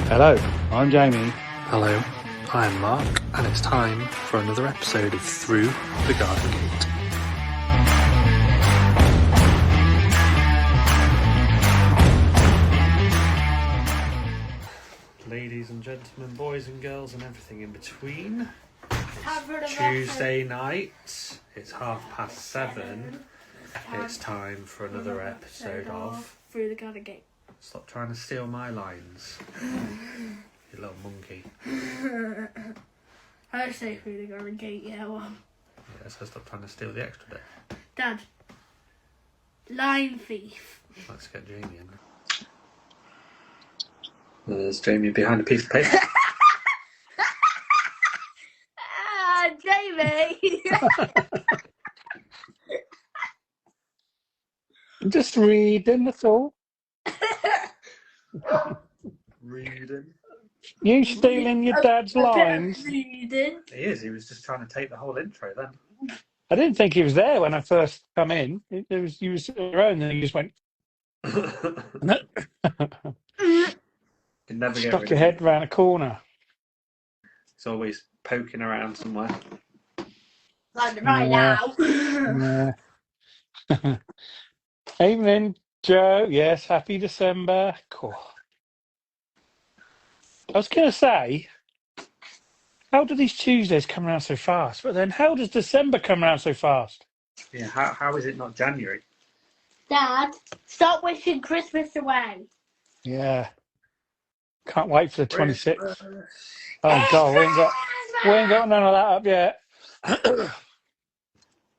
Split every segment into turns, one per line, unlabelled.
Hello, I'm Jamie.
Hello, I'm Mark, and it's time for another episode of Through the Garden Gate. Ladies and gentlemen, boys and girls, and everything in between, it's Tuesday night, it's 7:30, it's time for another episode of
Through the Garden Gate.
Stop trying to steal my lines, you little monkey.
I say Through the Garden Gate, yeah, well.
Yeah, so stop trying to steal the extra bit.
Dad. Line thief.
Let's get Jamie in. There's Jamie behind a piece of paper.
Jamie!
Just reading, that's all.
Reading.
You stealing your dad's lines?
Reading.
He is, he was just trying to take the whole intro then.
I didn't think he was there when I first come in. You was on your own, and he just went.
You can never get
Stuck
rid
your
of
head
him.
round a corner.
He's always poking around somewhere.
Like right
Yeah.
now.
Evening, Joe. Yes, happy December. Cool. I was going to say, how do these Tuesdays come around so fast? But then how does December come around so fast?
Yeah, how is it not January?
Dad, stop wishing Christmas away.
Yeah. Can't wait for the 26th. Oh, God, we ain't got none of that up yet.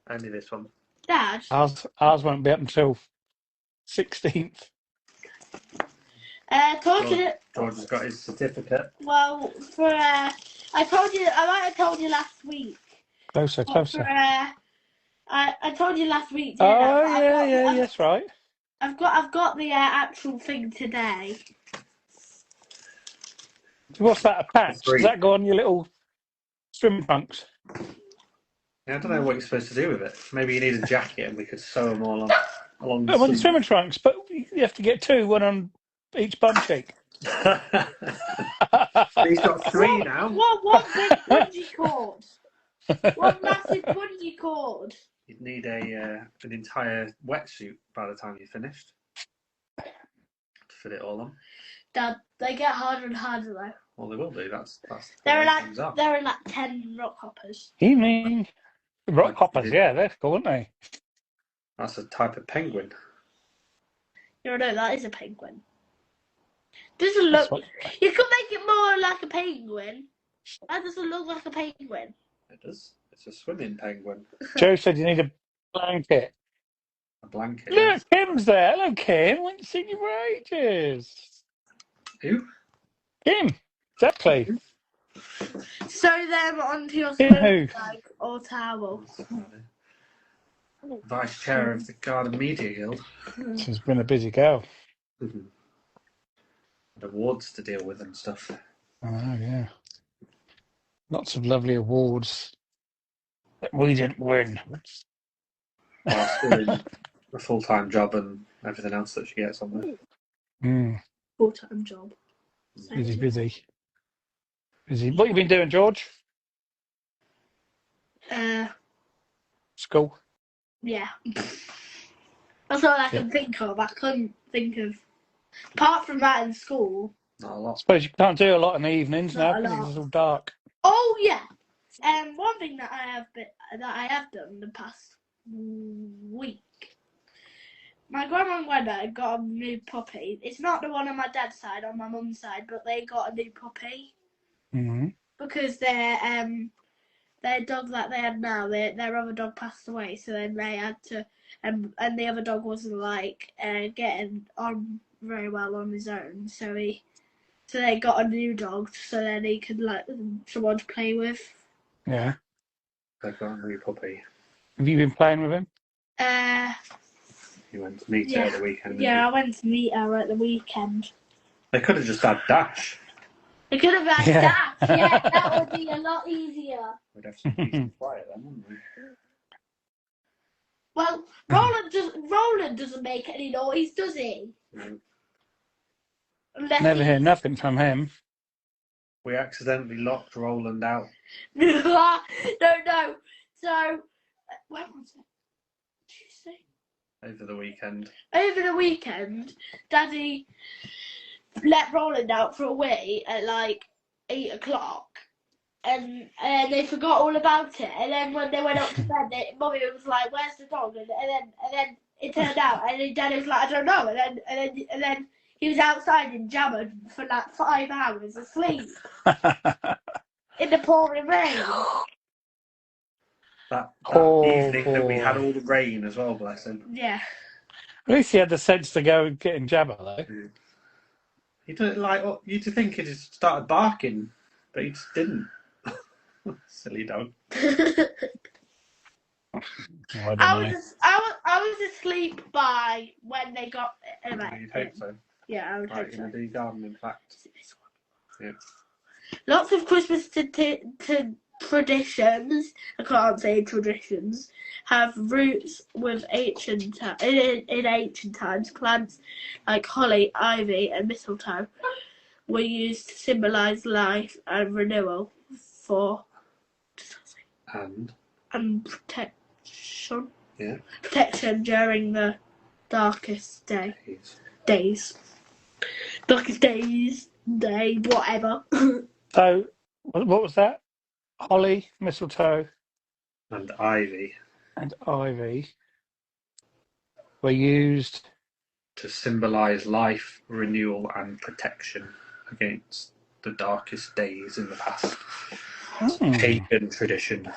Only this one.
Dad.
Ours won't be up until 16th.
George has got his certificate.
Well, I might have told you last week.
Closer.
I told you last week.
Oh, yeah, that's right.
I've got the actual thing today.
What's that, a patch? Does that go on your little swim trunks?
Yeah, I don't know what you're supposed to do with it. Maybe you need a jacket and we could sew them all along the
On the swimming trunks, but you have to get two, one on each bum cheek.
He's got three now.
What big bungee cord? What massive bungee cord?
You'd need an entire wetsuit by the time you finished to fit it all on.
Dad, they get harder and harder though.
Well, they will do. That's
There are like 10 rock hoppers.
You mean rock hoppers? Yeah, they're cool, aren't they?
That's a type of penguin.
You know, that is a penguin. Doesn't look. You could make it more like a penguin. That doesn't look like a penguin.
It does. It's a swimming penguin.
Joe said you need a blanket.
A blanket.
Look, Kim's there. Hello, Kim. I haven't seen you for ages.
Who?
Kim. Exactly.
Sew them onto your
Who?
bag or towel.
Vice chair of the Garden Media Guild.
She's been a busy girl.
And awards to deal with and stuff.
Oh, yeah. Lots of lovely awards that we didn't win.
While still in a full-time job and everything else that she gets on there.
Full-time job.
Busy. What have you been doing, George? School.
Yeah. That's all I can think of. I couldn't think of. Apart from that in school.
Not a lot.
I suppose you can't do a lot in the evenings now because it's all dark.
Oh yeah. One thing that I have done the past week. My grandma and granddad got a new puppy. It's not the one on my dad's side, on my mum's side, but they got a new puppy.
Mm-hmm.
Because their dog that they had now, their other dog passed away, so then they had to, and the other dog wasn't getting on very well on his own, so they got a new dog, so then he could someone to play with.
Yeah.
They've got a new puppy.
Have you been playing with him?
You went to meet her at the weekend.
Yeah, I went to meet her at the weekend.
They could have just had Dash.
They could have had Dash. Yeah, that would be a lot easier.
We'd have some peace and quiet then, wouldn't we?
Well, Roland doesn't make any noise, does he?
No.
Never hear nothing from him.
We accidentally locked Roland out.
No. So, when was it? Tuesday?
Over the weekend.
Over the weekend, Daddy let Roland out for a wee at like 8 o'clock. And they forgot all about it. And then when they went up to bed, Mummy was like, "Where's the dog?" And then it turned out, and then Daddy was like, "I don't know." And then he was outside in Jammer for like 5 hours asleep in the pouring rain.
That
Oh,
evening that we
boy.
had all the rain as well, bless him.
Yeah.
At least he had the sense to go and get in Jabba, though.
He didn't like you'd think he'd just started barking, but he just didn't. Silly dog.
I don't know.
I was asleep by when they got
You'd hope so.
Yeah, I would hope
Right,
so.
in the garden, in fact. Yeah.
Lots of Christmas traditions, I can't say traditions, have roots with in ancient times. Plants like holly, ivy, and mistletoe were used to symbolise life and renewal and protection.
Yeah.
Protection during the darkest days. Darkest days, whatever.
So, what was that? Holly, mistletoe,
And ivy.
and ivy were used
To symbolise life, renewal, and protection against the darkest days in the past. Pagan tradition.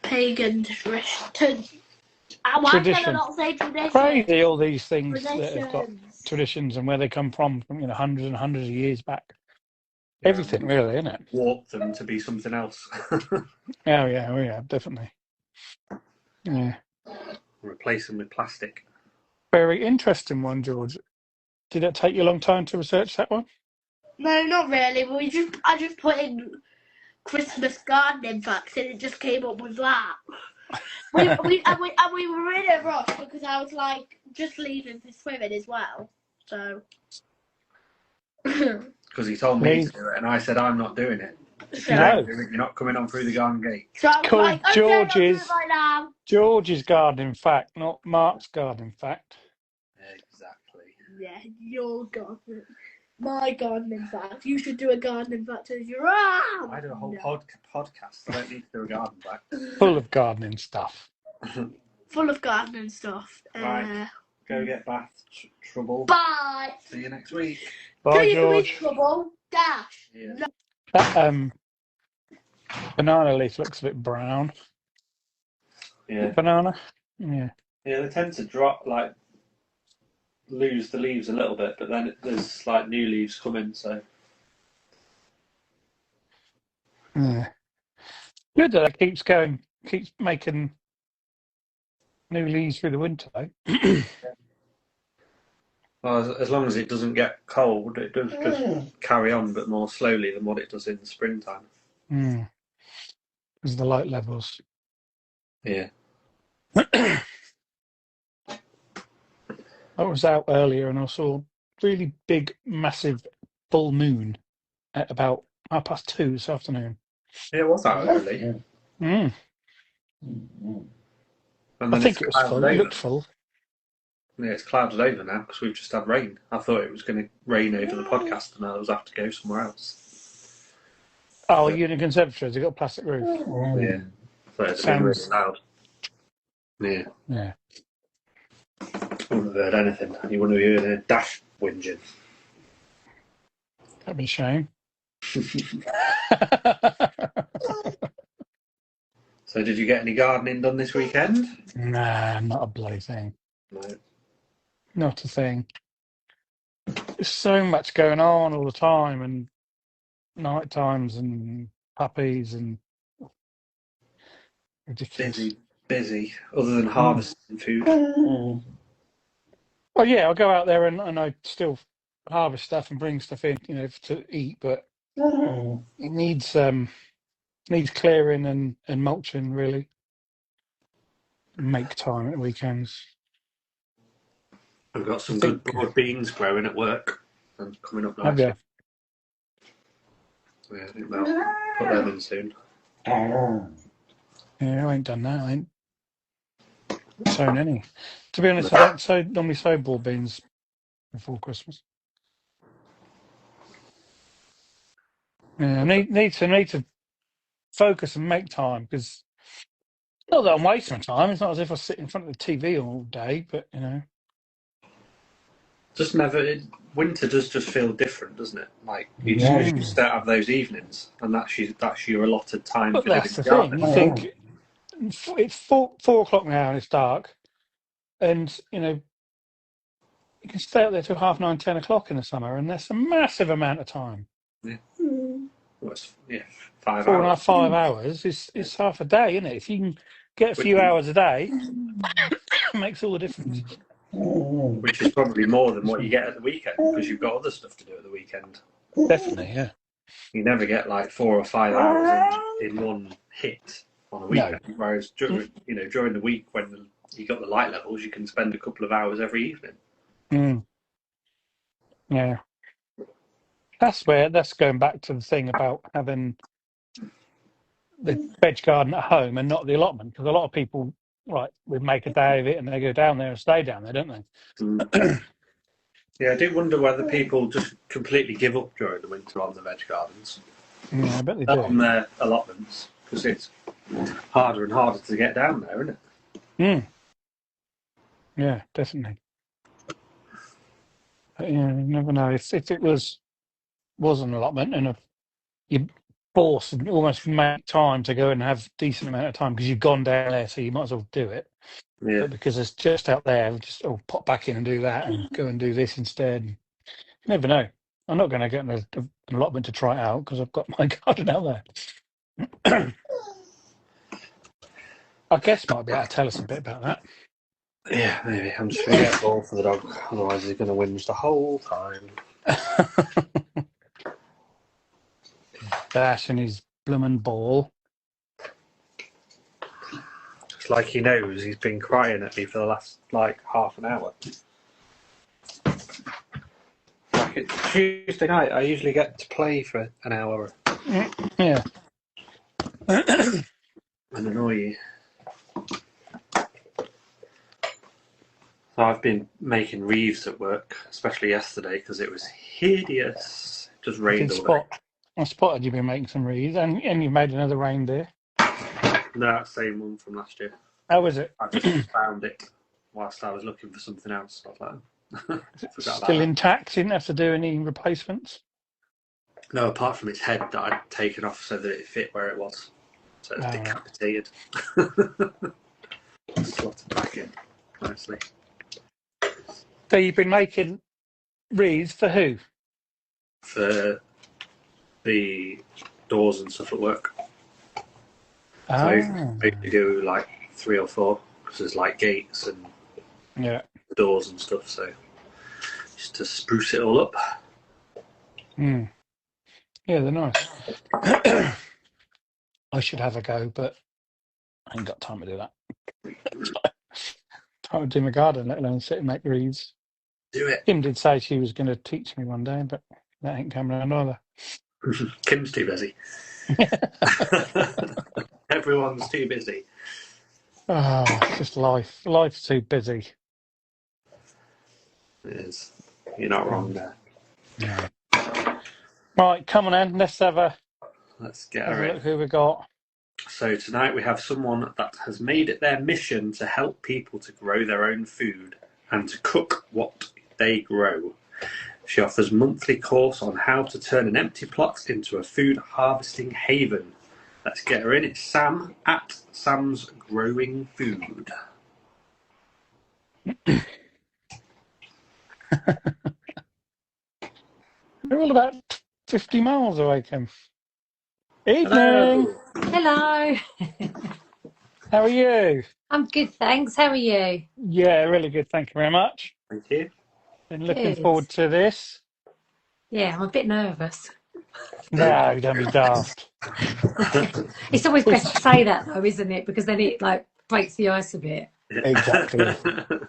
Pagan tradition. Why can I not say tradition?
Crazy, all these things that have got traditions and where they come from hundreds and hundreds of years back.
Yeah.
Everything, really, isn't it?
Warp them to be something else.
Oh, yeah, definitely. Yeah.
Replace them with plastic.
Very interesting one, George. Did it take you a long time to research that one?
No, not really. But I just put in Christmas gardening facts, and it just came up with that. we were in a rush because I was like just leaving for swimming as well. So.
Because he told me to do it, and I said I'm not doing it. If you don't do it, you're not coming on through the garden gate.
So I was
called
like, okay, I'll do it right now.
George's gardening fact, not Mark's gardening fact.
Exactly.
Yeah, your gardening. My gardening fact. You should do a gardening fact as your own.
I do a whole podcast. I don't need to do a garden fact.
Full of gardening stuff.
Full of gardening stuff.
Right. Go get bath. Trouble.
Bye.
See you next week.
Bye, George.
Trouble. Dash.
Yeah.
No.
That banana leaf looks a bit brown.
Yeah.
Banana? Yeah.
Yeah, they tend to lose the leaves a little bit, but then there's like new leaves coming, so.
Yeah. Good that it keeps making new leaves through the winter, though.
Well, as long as it doesn't get cold, it does just carry on, but more slowly than what it does in the springtime.
Because of the light levels.
Yeah.
I was out earlier and I saw a really big, massive full moon at about 2:30 this afternoon.
Yeah, it was out early.
Mm.
And
I think it was full. It looked full.
Yeah, it's clouded over now because we've just had rain. I thought it was going to rain over the podcast and I was have to go somewhere else.
Oh, you're in a conservatory. Has it got a plastic roof?
Yeah. So it's been really loud. Yeah.
Yeah.
I wouldn't have heard anything. You wouldn't have heard a dash whinging.
That'd be a shame.
So did you get any gardening done this weekend?
Nah, not a bloody thing.
No.
Not a thing. There's so much going on all the time, and night times and puppies and ridiculous.
Busy. Other than harvesting food.
Well, yeah, I'll go out there and I still harvest stuff and bring stuff in, to eat, but it needs clearing and mulching, really. Make time at weekends.
I've got some good broad beans growing at work. and coming up
Have you?
nicely. Yeah, I think they'll put them in soon.
Yeah, I ain't done that. I ain't sown any. To be honest, I don't normally sow broad beans before Christmas. Yeah, I need to focus and make time because not that I'm wasting my time. It's not as if I sit in front of the TV all day, but you know.
Just never. Winter does just feel different, doesn't it? Like you just
Mm.
don't have those evenings, and that's your allotted time
But
for doing
that's
the
the thing.
garden.
You think it's 4 o'clock now and it's dark, and you know you can stay up there till 9:30, 10 o'clock in the summer, and that's a massive amount of time.
Yeah. Well, yeah, 5 hours.
4.5, 5 hours
Yeah.
is half a day, isn't it? If you can get a
Which,
few hours a day, it makes all the difference.
which is probably more than what you get at the weekend because you've got other stuff to do at the weekend.
Definitely, yeah.
You never get like 4 or 5 hours in one hit on a
No.
weekend. Whereas during the week when you got the light levels, you can spend a couple of hours every evening.
Mm. Yeah. That's going back to the thing about having the veg garden at home and not the allotment, because a lot of people, right, we make a day of it and they go down there and stay down there, don't they?
Yeah, I do wonder whether people just completely give up during the winter on the veg gardens,
Yeah, I bet they
not
do.
on their allotments, because it's harder and harder to get down there, isn't it?
Mm. Yeah, definitely. But, yeah, you never know. If it was an allotment and you force and almost make time to go and have decent amount of time because you've gone down there, so you might as well do it.
Yeah.
But because it's just out there, just pop back in and do that and go and do this instead. You never know. I'm not going to get an allotment to try it out because I've got my garden out there. I guess might be able to tell us a bit about that.
Yeah, maybe. I'm just going to get a ball for the dog, otherwise he's going to whinge the whole time.
Dash and his bloomin' ball.
It's like he knows he's been crying at me for the last, half an hour. Like it's Tuesday night, I usually get to play for an hour.
Yeah.
And annoy you. So I've been making wreaths at work, especially yesterday, because it was hideous. It just rained all day.
I spotted you've been making some wreaths and you made another reindeer.
No, that same one from last year.
How was it?
I just found it whilst I was looking for something else. I was like,
Still intact? Didn't have to do any replacements?
No, apart from its head that I'd taken off so that it fit where it was. So it was decapitated. Slotted back in nicely.
So you've been making wreaths for who?
For the doors and stuff at work. So we do 3 or 4 because there's gates and doors and stuff. So just to spruce it all up.
Mm. Yeah, they're nice. I should have a go, but I ain't got time to do that. Time to do my garden, let alone sit and make wreaths.
Do it.
Kim did say she was going to teach me one day, but that ain't coming around either.
Kim's too busy. Everyone's too busy.
Oh, it's just life. Life's too busy.
It is. You're not wrong there.
Yeah. Right, come on then. Let's have a look who we got.
So tonight we have someone that has made it their mission to help people to grow their own food and to cook what they grow. She offers monthly course on how to turn an empty plot into a food harvesting haven. Let's get her in. It's Sam at Sam's Growing Food.
We're all about 50 miles away, Kim. Evening.
Hello.
How are you?
I'm good, thanks. How are you?
Yeah, really good. Thank you very much.
Thank you.
Been looking
Good.
forward to this.
Yeah, I'm a bit nervous.
No, don't be daft.
It's always best to say that though, isn't it? Because then it breaks the ice a bit.
Exactly.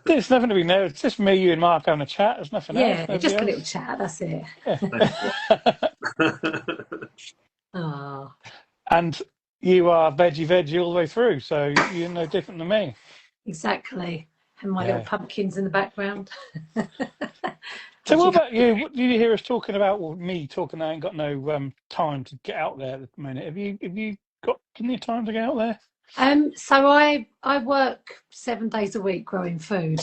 There's nothing to be known. It's just me, you, and Mark having a chat. There's nothing else.
Yeah,
Nobody
just a little
else.
chat, that's it.
Yeah.
Oh,
And you are veggie all the way through, so you're no different than me.
exactly. And my little
Yeah.
pumpkins in the background.
So
As
what
you
about you? What did you hear us talking about? Well, me talking. I ain't got no time to get out there at the minute. Have you got plenty of time to get out there?
So I work 7 days a week growing food.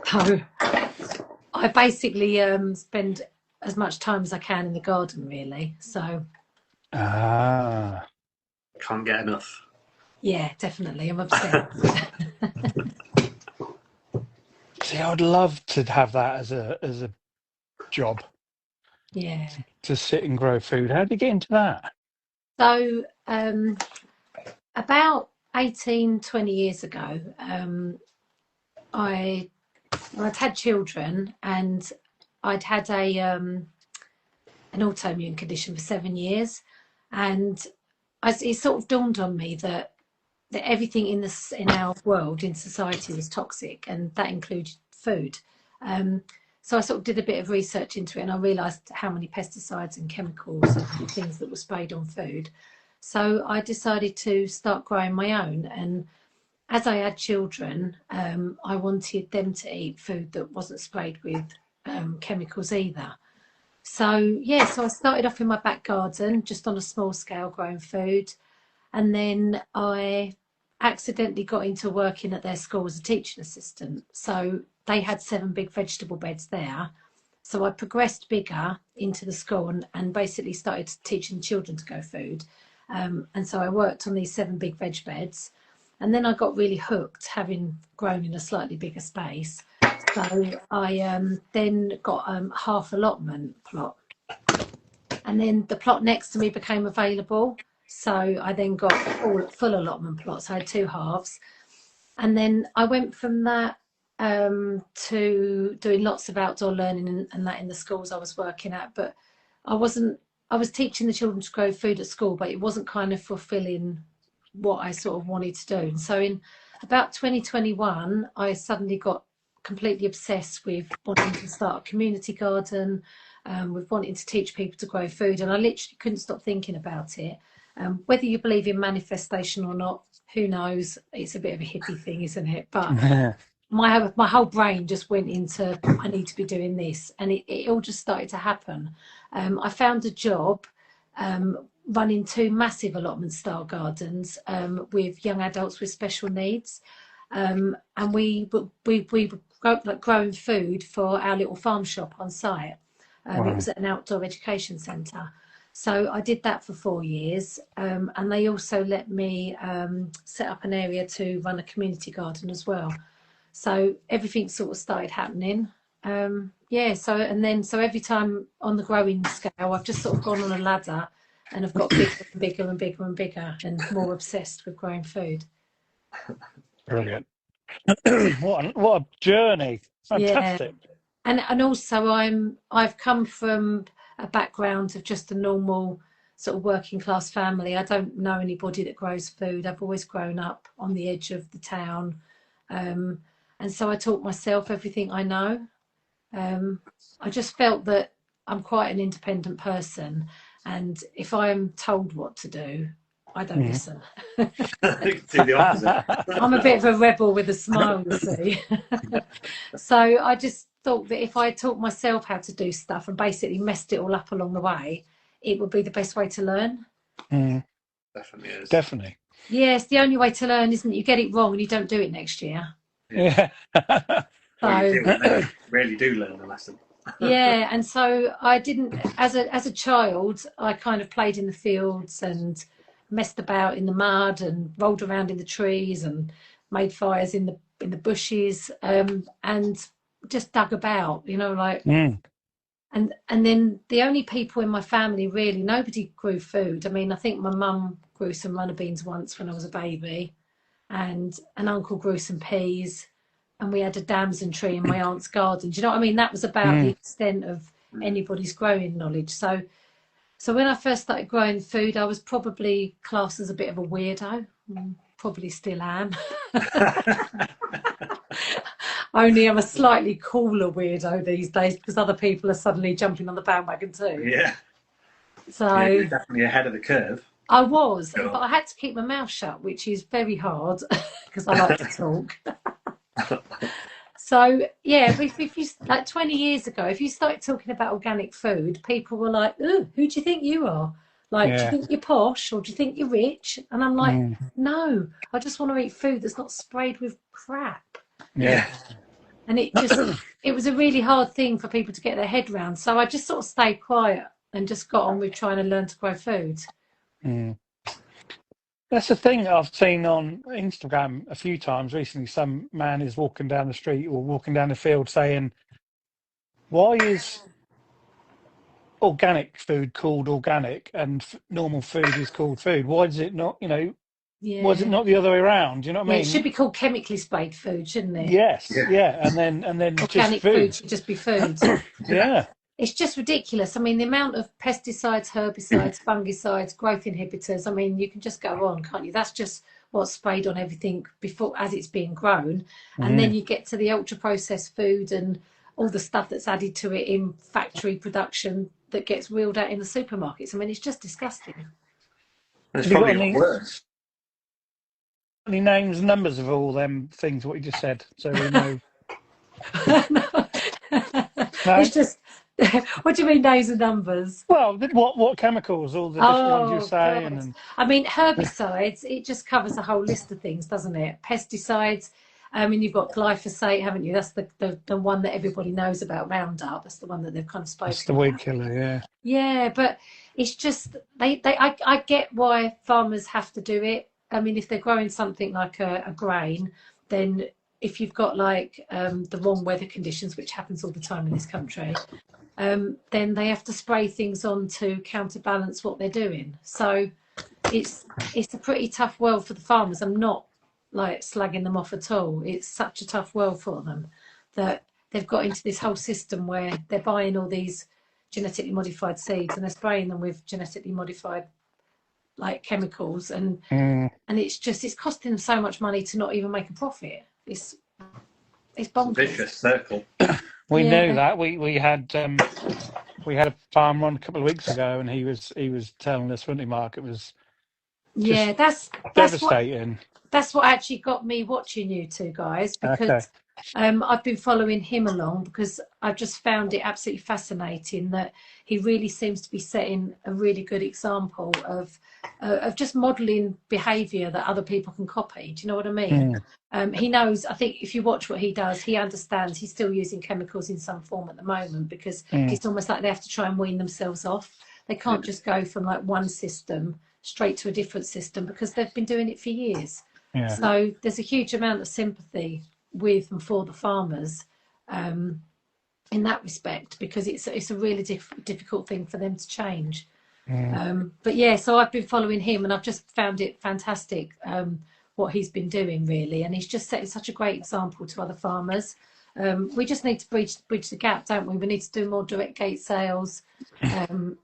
So I basically spend as much time as I can in the garden, really. So
Ah.
Can't get enough.
yeah, definitely, I'm obsessed.
See, I would love to have that as a job
Yeah.
to sit and grow food. How do you get into that?
So about 18, 20 years ago, I'd had children and I'd had an autoimmune condition for 7 years, and it sort of dawned on me that everything in our world, in society, was toxic, and that included food. So I sort of did a bit of research into it, and I realised how many pesticides and chemicals and things that were sprayed on food. So I decided to start growing my own, and as I had children, I wanted them to eat food that wasn't sprayed with chemicals either. So yeah, so I started off in my back garden, just on a small scale, growing food, and then I accidentally got into working at their school as a teaching assistant. So they had 7 big vegetable beds there. So I progressed bigger into the school and basically started teaching children to grow food. And so I worked on these 7 big veg beds. And then I got really hooked, having grown in a slightly bigger space. So I then got half allotment plot. And then the plot next to me became available. So I then got full allotment plots. I had 2 halves. And then I went from that to doing lots of outdoor learning and that in the schools I was working at. But I was teaching the children to grow food at school, but it wasn't kind of fulfilling what I sort of wanted to do. And so in about 2021, I suddenly got completely obsessed with wanting to start a community garden, with wanting to teach people to grow food. And I literally couldn't stop thinking about it. Whether you believe in manifestation or not, who knows? It's a bit of a hippie thing, isn't it? But my whole brain just went into, I need to be doing this, and it all just started to happen. I found a job running 2 massive allotment style gardens with young adults with special needs, and we were growing food for our little farm shop on site. It was at an outdoor education centre. So I did that for 4 years, and they also let me set up an area to run a community garden as well. So everything sort of started happening. Yeah, so every time on the growing scale, I've just sort of gone on a ladder and have got bigger and bigger and bigger and bigger and more obsessed with growing food.
Brilliant. what a journey.
Yeah.
Fantastic.
And also I've come from a background of just a normal sort of working class family. I don't know anybody that grows food. I've always grown up on the edge of the town. And so I taught myself everything I know. I just felt that I'm quite an independent person, and if I'm told what to do, I don't listen.
Do the opposite.
I'm a bit of a rebel with a smile, you see. So I just thought that if I taught myself how to do stuff and basically messed it all up along the way, it would be the best way to learn.
Definitely is.
Definitely.
Yes, the only way to learn, isn't it? You get it wrong and you don't do it next year.
Yeah.
Well, you really do learn the lesson.
Yeah, and so I didn't, as a child, I kind of played in the fields and messed about in the mud and rolled around in the trees and made fires in the bushes, and just dug about, like. And then the only people in my family, really, nobody grew food. I mean, I think my mum grew some runner beans once when I was a baby, and an uncle grew some peas, and we had a damson tree in my aunt's garden. Do you know what I mean? That was about the extent of anybody's growing knowledge. So when I first started growing food, I was probably classed as a bit of a weirdo. probably still am. Only I'm a slightly cooler weirdo these days because other people are suddenly jumping on the bandwagon too.
Yeah.
So
Yeah, you're definitely ahead of the curve.
I was,
Sure.
but I had to keep my mouth shut, which is very hard because I like to talk. So yeah, but if you like 20 years ago, if you started talking about organic food, people were like, "Ooh, who do you think you are? Like, do you
Yeah.
think you're posh or do you think you're rich?" And I'm like,
Mm.
no, I just want to eat food that's not sprayed with crap.
Yeah.
And it was a really hard thing for people to get their head around. So I just sort of stayed quiet and just got on with trying to learn to grow food.
Mm. That's the thing I've seen on Instagram a few times recently. Some man is walking down the street or walking down the field saying, "Why is organic food called organic and normal food is called food? Why is it not, why is it
Yeah.
not the other way around?" You know what
Yeah,
I
it should
mean?
be called chemically sprayed food, shouldn't it?
Yes,
Yeah.
yeah, and then just
Organic food
food.
should just be food.
Yeah.
It's just ridiculous. I mean, the amount of pesticides, herbicides, fungicides, growth inhibitors. I mean, you can just go on, can't you? That's just what's sprayed on everything before as it's being grown. And then
Mm.
you get to the ultra processed food and all the stuff that's added to it in factory production that gets wheeled out in the supermarkets. I mean, it's just disgusting.
It's
Have you got
probably got worse.
any names and numbers of all them things, what you just said, so we know? No?
It's just, what do you mean, names and numbers?
Well, what chemicals, all the different ones you're
Oh
saying,
God.
and
I mean, herbicides, it just covers a whole list of things, doesn't it? Pesticides, I mean, you've got glyphosate, haven't you? That's the one that everybody knows about, Roundup. That's the one that they've kind of
that's the
spoken
weed
about.
killer, yeah.
Yeah, but it's just I get why farmers have to do it. I mean, if they're growing something like a grain, then if you've got like the wrong weather conditions, which happens all the time in this country, then they have to spray things on to counterbalance what they're doing. So it's a pretty tough world for the farmers. I'm not like slagging them off at all. It's such a tough world for them that they've got into this whole system where they're buying all these genetically modified seeds and they're spraying them with genetically modified like chemicals and
Mm.
it's costing them so much money to not even make a profit. It's
It's a
bonkers.
vicious circle.
We
Yeah.
knew that. We had a farmer on a couple of weeks ago, and he was telling us, wasn't he, Mark? It was
Yeah,
just
that's what
devastating.
actually got me watching you two guys
Okay.
because I've been following him along because I've just found it absolutely fascinating that he really seems to be setting a really good example of just modelling behaviour that other people can copy. Do you know what I mean? He knows. I think if you watch what he does, he understands. He's still using chemicals in some form at the moment because it's almost like they have to try and wean themselves off. They can't just go from like one system straight to a different system because they've been doing it for years.
Yeah.
So there's a huge amount of sympathy with and for the farmers in that respect because it's a really difficult thing for them to change. But yeah, so I've been following him and I've just found it fantastic what he's been doing really, and he's just setting such a great example to other farmers. We just need to bridge the gap, don't we? We need to do more direct gate sales.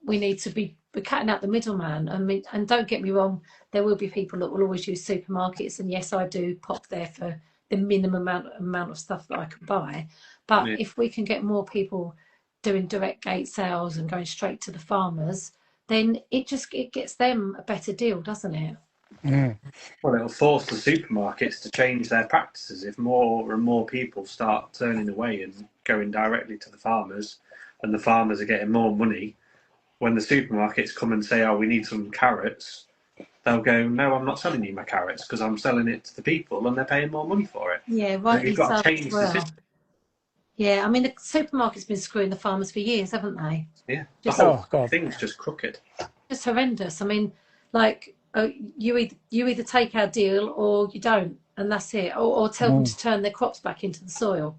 We need to be cutting out the middleman. I mean, and don't get me wrong, there will be people that will always use supermarkets, and yes, I do pop there for the minimum amount of stuff that I can buy. But if we can get more people doing direct gate sales and going straight to the farmers, then it gets them a better deal, doesn't it?
Well, it'll force the supermarkets to change their practices. If more and more people start turning away and going directly to the farmers, and the farmers are getting more money, when the supermarkets come and say, "Oh, we need some carrots," they'll go, "No, I'm not selling you my carrots because I'm selling it to the people and they're paying more money for it."
Yeah,
So
rightly
you've got
so
to
as
change the
well.
system.
Yeah, I mean the supermarket's been screwing the farmers for years, haven't they?
Yeah, the
Just-
whole
God.
thing's just crooked.
Just horrendous. I mean, like you either take our deal or you don't, and that's it. Or tell them to turn their crops back into the soil.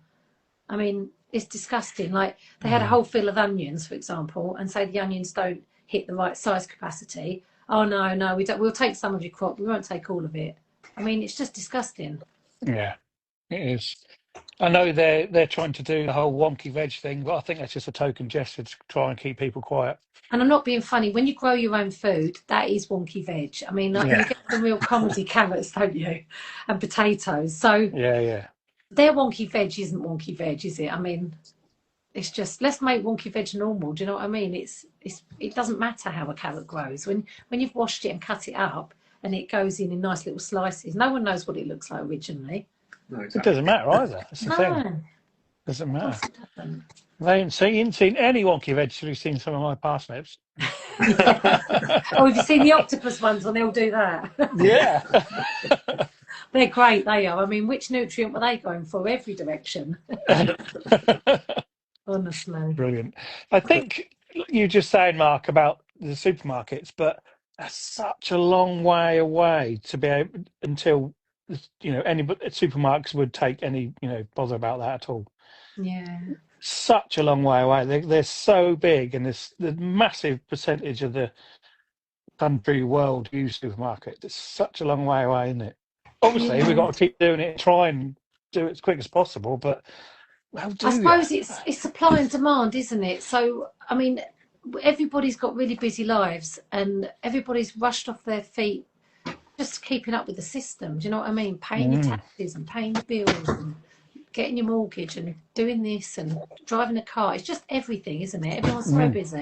I mean, it's disgusting. Like they had a whole field of onions, for example, and say the onions don't hit the right size capacity. Oh no, we don't. We'll take some of your crop. We won't take all of it. I mean, it's just disgusting.
Yeah, it is. I know they're trying to do the whole wonky veg thing, but I think that's just a token gesture to try and keep people quiet.
And I'm not being funny. When you grow your own food, that is wonky veg. I mean, like, you
Yeah,
get some real comedy carrots, don't you? And potatoes. So
yeah.
their wonky veg isn't wonky veg, is it? I mean, it's just, let's make wonky veg normal. Do you know what I mean? It doesn't matter how a carrot grows. When you've washed it and cut it up and it goes in nice little slices, no one knows what it looks like originally.
No,
It
exactly.
doesn't matter either. That's the thing.
No,
Doesn't
of
matter.
course it doesn't.
They ain't seen any wonky veg till you've seen some of my parsnips.
Yeah. Oh, have you seen the octopus ones when they'll do that?
Yeah.
They're great, they are. I mean, which nutrient were they going for? Every direction. Honestly.
Brilliant. I think you just saying, Mark, about the supermarkets, but that's such a long way away to be able until any supermarkets would take any bother about that at all.
Yeah.
Such a long way away. They're so big, and there's the massive percentage of the country world use supermarkets. It's such a long way away, isn't it? Obviously, we've
Yeah.
got to keep doing it and try and do it as quick as possible, but how do
I
you?
suppose it's supply and demand, isn't it? So, I mean, everybody's got really busy lives and everybody's rushed off their feet just keeping up with the system. Do you know what I mean? Paying your taxes and paying your bills and getting your mortgage and doing this and driving a car. It's just everything, isn't it? Everyone's so busy.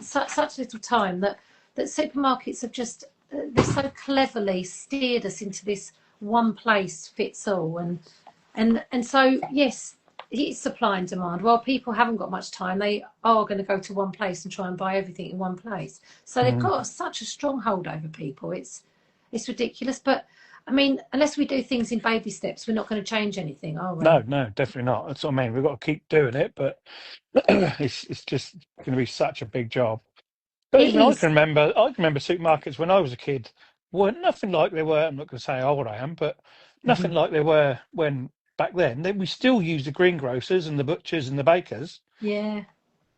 Such little time that supermarkets have just, they've so cleverly steered us into this one place fits all. And so, yes, it's supply and demand. While people haven't got much time, they are going to go to one place and try and buy everything in one place. So they've got such a stronghold over people. It's ridiculous. But I mean, unless we do things in baby steps, we're not going to change anything, are we?
No, definitely not. That's what I mean. We've got to keep doing it, but it's just going to be such a big job. But
It
even I
is.
can remember supermarkets when I was a kid weren't nothing like they were. I'm not going to say how old I am, but nothing like they were when back then. We still use the greengrocers and the butchers and the bakers.
Yeah,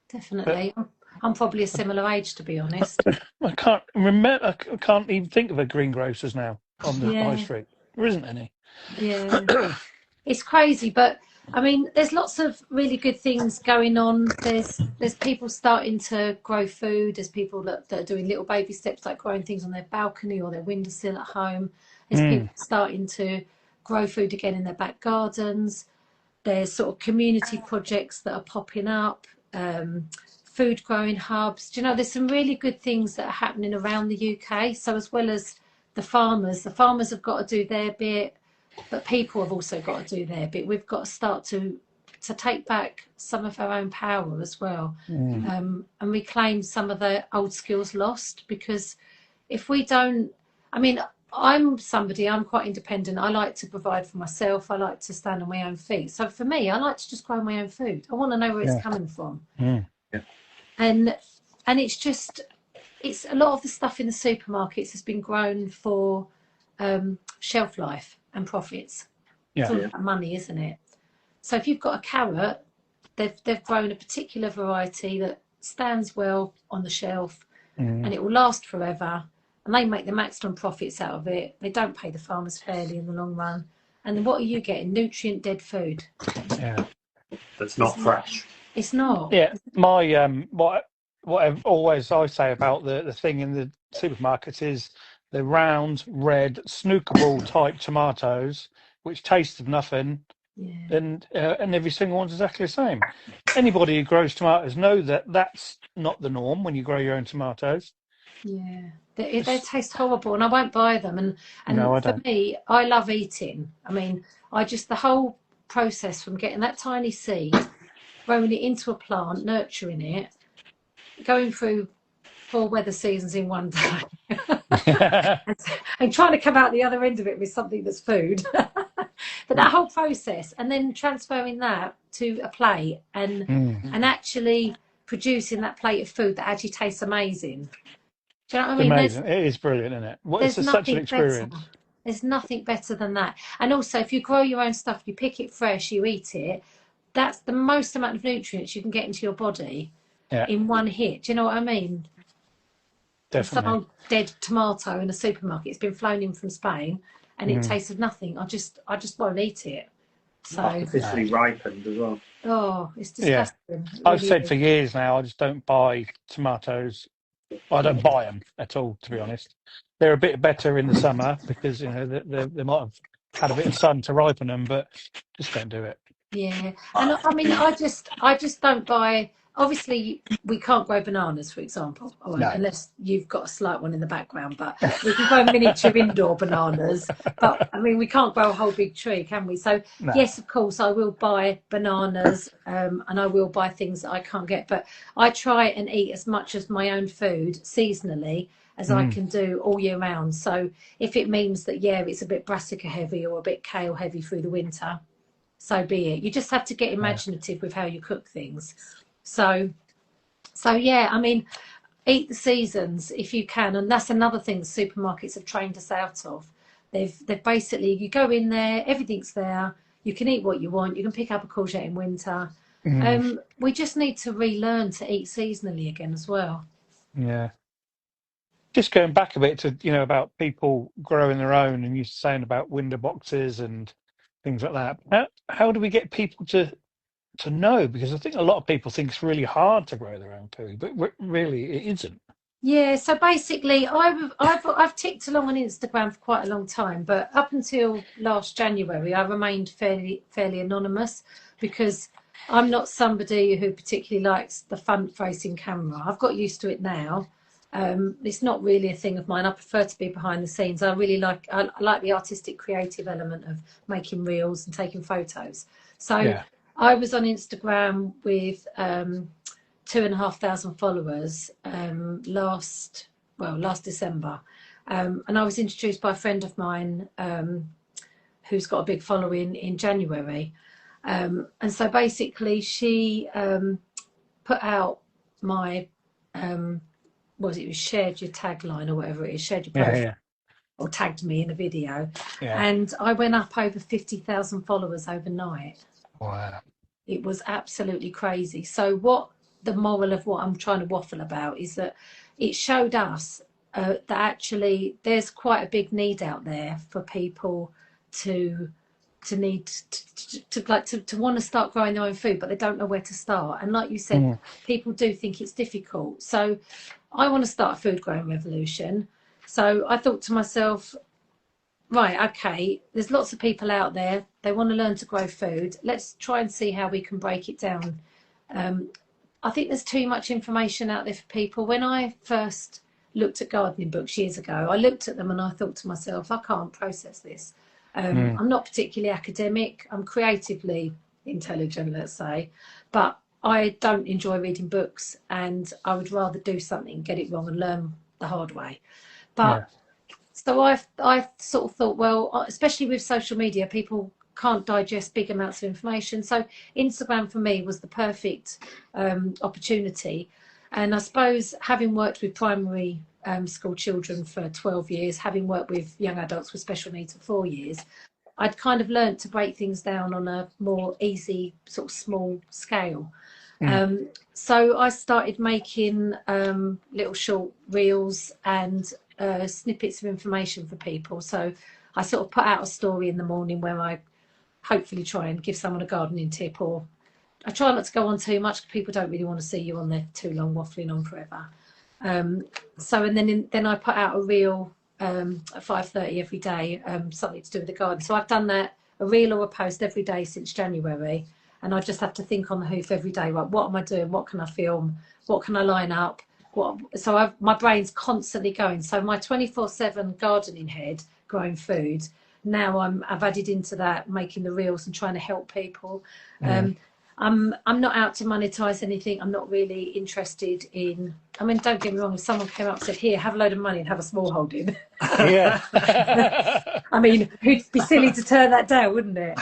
definitely. I'm probably a similar age, to be honest.
I can't remember. I can't even think of a greengrocers now on the high
Yeah,
street. There isn't any.
yeah. It's crazy, but I mean, there's lots of really good things going on. There's people starting to grow food. There's people that are doing little baby steps, like growing things on their balcony or their windowsill at home. There's people starting to grow food again in their back gardens. There's sort of community projects that are popping up, food growing hubs. Do you know, there's some really good things that are happening around the UK. So as well as the farmers have got to do their bit, but people have also got to do their bit. We've got to start to take back some of our own power as well, and reclaim some of the old skills lost. Because if we don't, I mean, I'm quite independent. I like to provide for myself. I like to stand on my own feet. So for me, I like to just grow my own food. I want to know where it's coming from.
Mm.
Yeah.
And it's a lot of the stuff in the supermarkets has been grown for shelf life and profits.
Yeah.
It's all about money, isn't it? So if you've got a carrot, they've grown a particular variety that stands well on the shelf and it will last forever, and they make the maximum profits out of it. They don't pay the farmers fairly in the long run. And then what are you getting? Nutrient dead food.
Yeah.
That's not fresh.
It's not.
Yeah. My what I say about the thing in the supermarkets is the round, red, snookable type tomatoes, which taste of nothing,
Yeah.
and every single one's exactly the same. Anybody who grows tomatoes know that that's not the norm when you grow your own tomatoes.
Yeah, they taste horrible, and I won't buy them. And
No, I
for
don't.
me, I love eating. I mean, the whole process from getting that tiny seed, growing it into a plant, nurturing it, going through 4 weather seasons in one day, and trying to come out the other end of it with something that's food. But that whole process, and then transferring that to a plate, and actually producing that plate of food that actually tastes amazing. Do you know what I mean?
Amazing. It is brilliant, isn't it? It's
There's
such an
nothing
experience.
better. There's nothing better than that. And also, if you grow your own stuff, you pick it fresh, you eat it, that's the most amount of nutrients you can get into your body in one hit. Do you know what I mean?
Definitely.
Some old dead tomato in a supermarket, it's been flown in from Spain, and it tasted nothing. I just won't eat it. So,
artificially ripened as well.
oh, it's
Yeah.
disgusting. It
I've
really
said
is.
for years now, I just don't buy tomatoes. I don't buy them at all, to be honest. They're a bit better in the summer because they might have had a bit of sun to ripen them, but just don't do it.
Yeah, and I mean, I just don't buy. Obviously, we can't grow bananas, for example, I won't,
No.
unless you've got a slight one in the background. But we can grow miniature indoor bananas. But I mean, we can't grow a whole big tree, can we? So
No.
yes, of course, I will buy bananas, and I will buy things that I can't get. But I try and eat as much as my own food seasonally as I can do all year round. So if it means that, yeah, it's a bit brassica heavy or a bit kale heavy through the winter, so be it. You just have to get imaginative with how you cook things. So yeah, I mean, eat the seasons if you can, and that's another thing the supermarkets have trained us out of. They've basically, you go in there, everything's there. You can eat what you want. You can pick up a courgette in winter. We just need to relearn to eat seasonally again as well.
Yeah. Just going back a bit to, about people growing their own, and you saying about window boxes and things like that. How do we get people to know? Because I think a lot of people think it's really hard to grow their own food, but really it isn't.
Yeah, so basically, I've ticked along on Instagram for quite a long time, but up until last January, I remained fairly anonymous because I'm not somebody who particularly likes the front-facing camera. I've got used to it now. It's not really a thing of mine. I prefer to be behind the scenes. I like the artistic, creative element of making reels and taking photos. So
Yeah.
I was on Instagram with 2,500 followers last December, and I was introduced by a friend of mine who's got a big following in January, and so basically she put out my it was shared your tagline or whatever it is, shared your profile,
Yeah.
or tagged me in a video,
Yeah.
and I went up over 50,000 followers overnight.
Wow.
It was absolutely crazy. So what the moral of what I'm trying to waffle about is that it showed us that actually there's quite a big need out there for people to need to want to start growing their own food, but they don't know where to start. And like you said, people do think it's difficult. So I want to start a food growing revolution. So I thought to myself, right, okay, there's lots of people out there. They want to learn to grow food. Let's try and see how we can break it down. I think there's too much information out there for people. When I first looked at gardening books years ago, I looked at them and I thought to myself, I can't process this. I'm not particularly academic. I'm creatively intelligent, let's say, but I don't enjoy reading books, and I would rather do something, get it wrong and learn the hard way. But so I sort of thought, well, especially with social media, people can't digest big amounts of information. So Instagram for me was the perfect opportunity. And I suppose having worked with primary school children for 12 years, having worked with young adults with special needs for 4 years, I'd kind of learnt to break things down on a more easy, sort of small scale. So I started making little short reels and snippets of information for people. So I sort of put out a story in the morning where I hopefully try and give someone a gardening tip, or I try not to go on too much because people don't really want to see you on there too long, waffling on forever. Then I put out a reel at 5:30 every day, something to do with the garden. So I've done that, a reel or a post every day since January, and I just have to think on the hoof every day. Right, what am I doing? What can I film? What can I line up? My brain's constantly going. So my 24/7 gardening head, growing food. Now I've added into that, making the reels and trying to help people. I'm not out to monetize anything. I'm not really interested in. I mean, don't get me wrong. If someone came up and said, "Here, have a load of money and have a small holding,"
Yeah.
I mean, who'd be silly to turn that down, wouldn't it?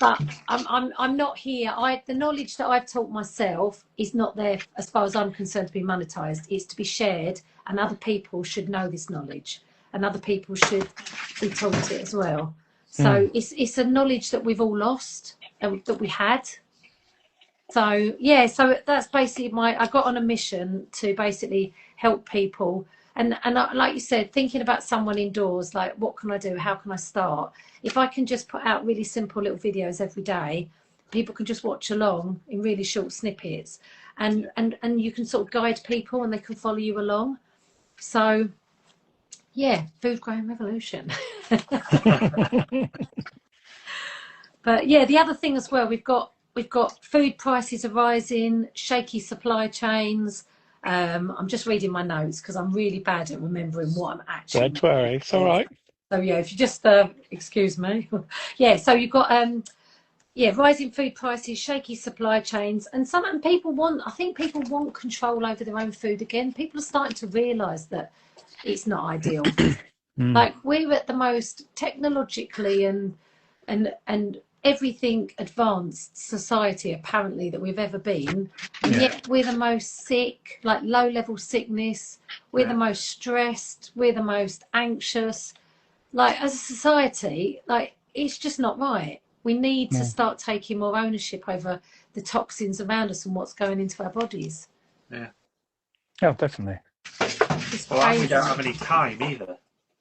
But I'm not here. The knowledge that I've taught myself is not there, as far as I'm concerned, to be monetized. It's to be shared, and other people should know this knowledge, and other people should be taught it as well. So it's a knowledge that we've all lost, that we had. So yeah, so that's basically I got on a mission to basically help people like you said, thinking about someone indoors, like what can I do? How can I start? If I can just put out really simple little videos every day, people can just watch along in really short snippets, and you can sort of guide people and they can follow you along. So yeah, food growing revolution. But yeah, the other thing as well, we've got food prices are rising, shaky supply chains. I'm just reading my notes because I'm really bad at remembering what I'm actually.
Don't worry, it's all right.
So yeah, if you just excuse me. Yeah, so you've got rising food prices, shaky supply chains, and I think people want control over their own food again. People are starting to realise that it's not ideal. Like we're at the most technologically and everything advanced society apparently that we've ever been, and yet we're the most sick, like low level sickness. We're the most stressed. We're the most anxious. Like as a society, like it's just not right. We need to start taking more ownership over the toxins around us and what's going into our bodies.
Yeah.
Oh, definitely.
Well, and we don't have any time either.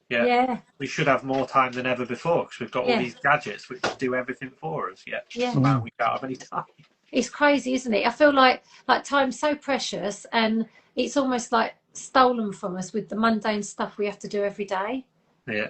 Yeah.
We should have more time than ever before because we've got all these gadgets which do everything for us. Somehow we don't have any time.
It's crazy, isn't it? I feel like time's so precious and it's almost like stolen from us with the mundane stuff we have to do every day.
Yeah.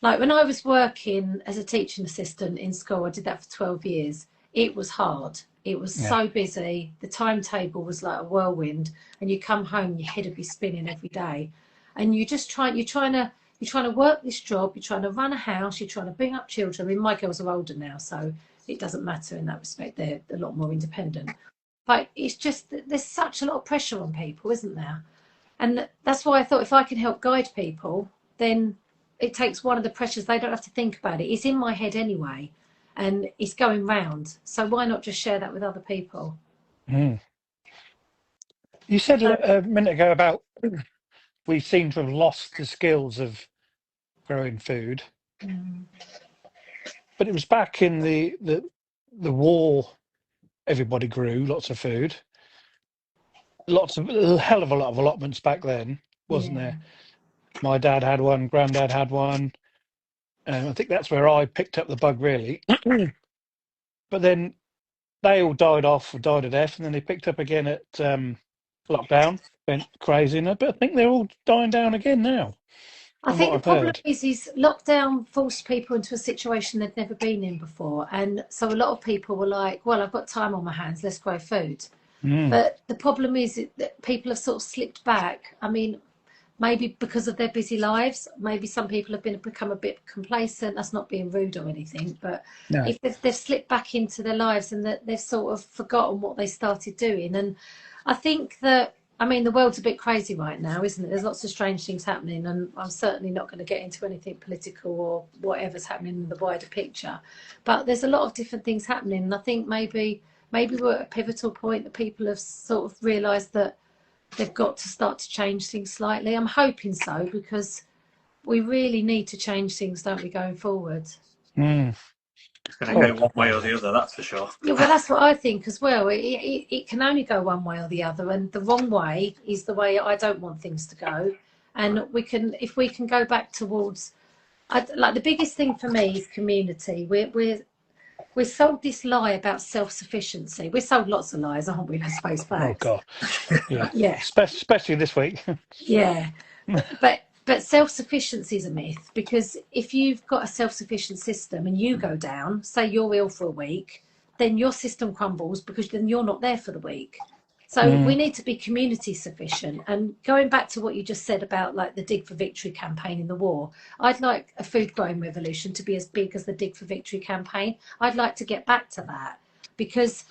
Like when I was working as a teaching assistant in school, I did that for 12 years. It was hard. It was so busy. The timetable was like a whirlwind, and you come home, your head would be spinning every day. And you're trying to work this job. You're trying to run a house. You're trying to bring up children. I mean, my girls are older now, so it doesn't matter in that respect. They're a lot more independent. But it's just that there's such a lot of pressure on people, isn't there? And that's why I thought if I can help guide people, then it takes one of the pressures. They don't have to think about it. It's in my head anyway, and it's going round. So why not just share that with other people?
You said a minute ago about we seem to have lost the skills of growing food, but it was back in the war. Everybody grew lots of food, a hell of a lot of allotments back then, wasn't there? My dad had one, granddad had one, and I think that's where I picked up the bug really. But then they all died to death, and then they picked up again at lockdown, went crazy, but I think they're all dying down again now.
I think the problem is lockdown forced people into a situation they'd never been in before, and so a lot of people were like, well, I've got time on my hands, let's grow food. But the problem is that people have sort of slipped back. I mean, maybe because of their busy lives, maybe some people have become a bit complacent. That's not being rude or anything, but if they've slipped back into their lives and that they've sort of forgotten what they started doing. And I think that, I mean, the world's a bit crazy right now, isn't it? There's lots of strange things happening, and I'm certainly not going to get into anything political or whatever's happening in the wider picture. But there's a lot of different things happening, and I think maybe we're at a pivotal point that people have sort of realised that they've got to start to change things slightly. I'm hoping so, because we really need to change things, don't we, going forward?
It's going to go one way or the other, that's for sure.
Yeah, well, that's what I think as well. It can only go one way or the other, and the wrong way is the way I don't want things to go. And if we can go back towards, like the biggest thing for me is community. We're sold this lie about self-sufficiency. We're sold lots of lies, aren't we? Let's face facts.
Oh God, yeah. Especially this week.
Yeah, but self-sufficiency is a myth, because if you've got a self-sufficient system and you go down, say you're ill for a week, then your system crumbles because then you're not there for the week. So we need to be community sufficient. And going back to what you just said about like the Dig for Victory campaign in the war, I'd like a food growing revolution to be as big as the Dig for Victory campaign. I'd like to get back to that, because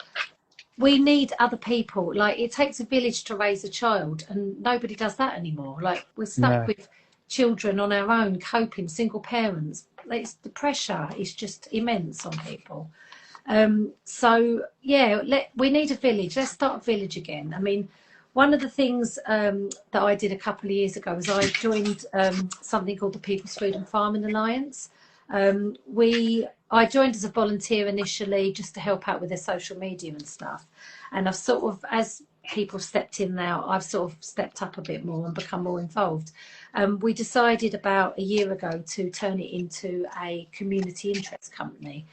we need other people. Like, it takes a village to raise a child, and nobody does that anymore. Like, we're stuck with children on our own, coping, single parents. The pressure is just immense on people. So yeah, we need a village. Let's start a village again. I mean, one of the things that I did a couple of years ago was I joined something called the People's Food and Farming Alliance. I joined as a volunteer initially just to help out with their social media and stuff. And I've sort of, as people stepped in now, I've sort of stepped up a bit more and become more involved. We decided about a year ago to turn it into a community interest company.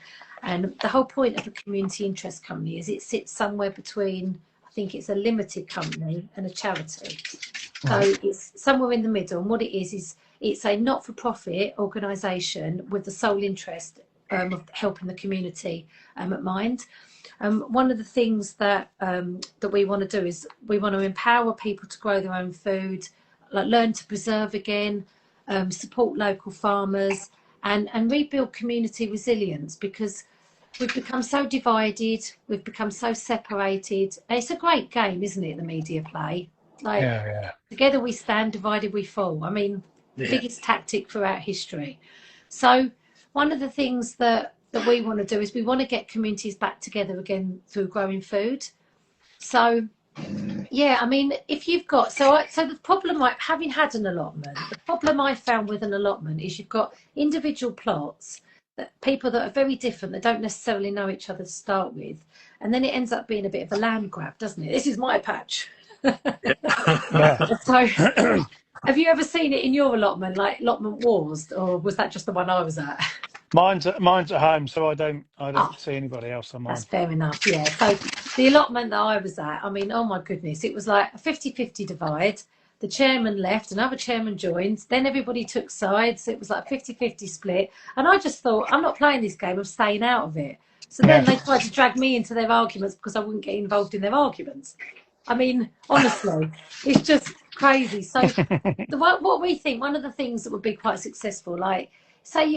And the whole point of a community interest company is it sits somewhere between, I think it's a limited company and a charity. So it's somewhere in the middle. And what it is it's a not-for-profit organisation with the sole interest of helping the community at mind. One of the things that we want to do is we want to empower people to grow their own food, like learn to preserve again, support local farmers, and rebuild community resilience, because we've become so divided, we've become so separated. And it's a great game, isn't it, the media play? Like, together we stand, divided we fall. I mean, the biggest tactic throughout history. So one of the things that we want to do is we want to get communities back together again through growing food. So yeah, I mean, if you've got so the problem, having had an allotment, the problem I found with an allotment is you've got individual plots, that people that are very different, that don't necessarily know each other to start with, and then it ends up being a bit of a land grab, doesn't it? This is my patch. So have you ever seen it in your allotment, like allotment wars, or was that just the one I was at?
Mine's at home, so I don't see anybody else on mine.
That's fair enough, yeah. So the allotment that I was at, I mean, oh my goodness, it was like a 50-50 divide. The chairman left, another chairman joined, then everybody took sides. It was like a 50-50 split. And I just thought, I'm not playing this game, I'm staying out of it. So then they tried to drag me into their arguments because I wouldn't get involved in their arguments. I mean, honestly, it's just crazy. So what we think, one of the things that would be quite successful, like, say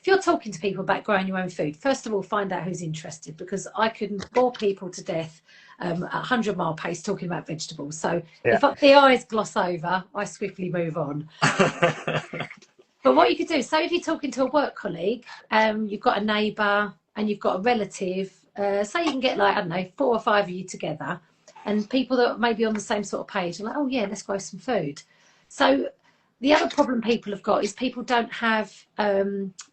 if you're talking to people about growing your own food, first of all, find out who's interested, because I couldn't bore people to death at 100-mile pace talking about vegetables. So if the eyes gloss over, I swiftly move on. But what you could do, say if you're talking to a work colleague, you've got a neighbour and you've got a relative, say you can get like, I don't know, 4 or 5 of you together, and people that may be on the same sort of page are like, oh yeah, let's grow some food. So the other problem people have got is people don't have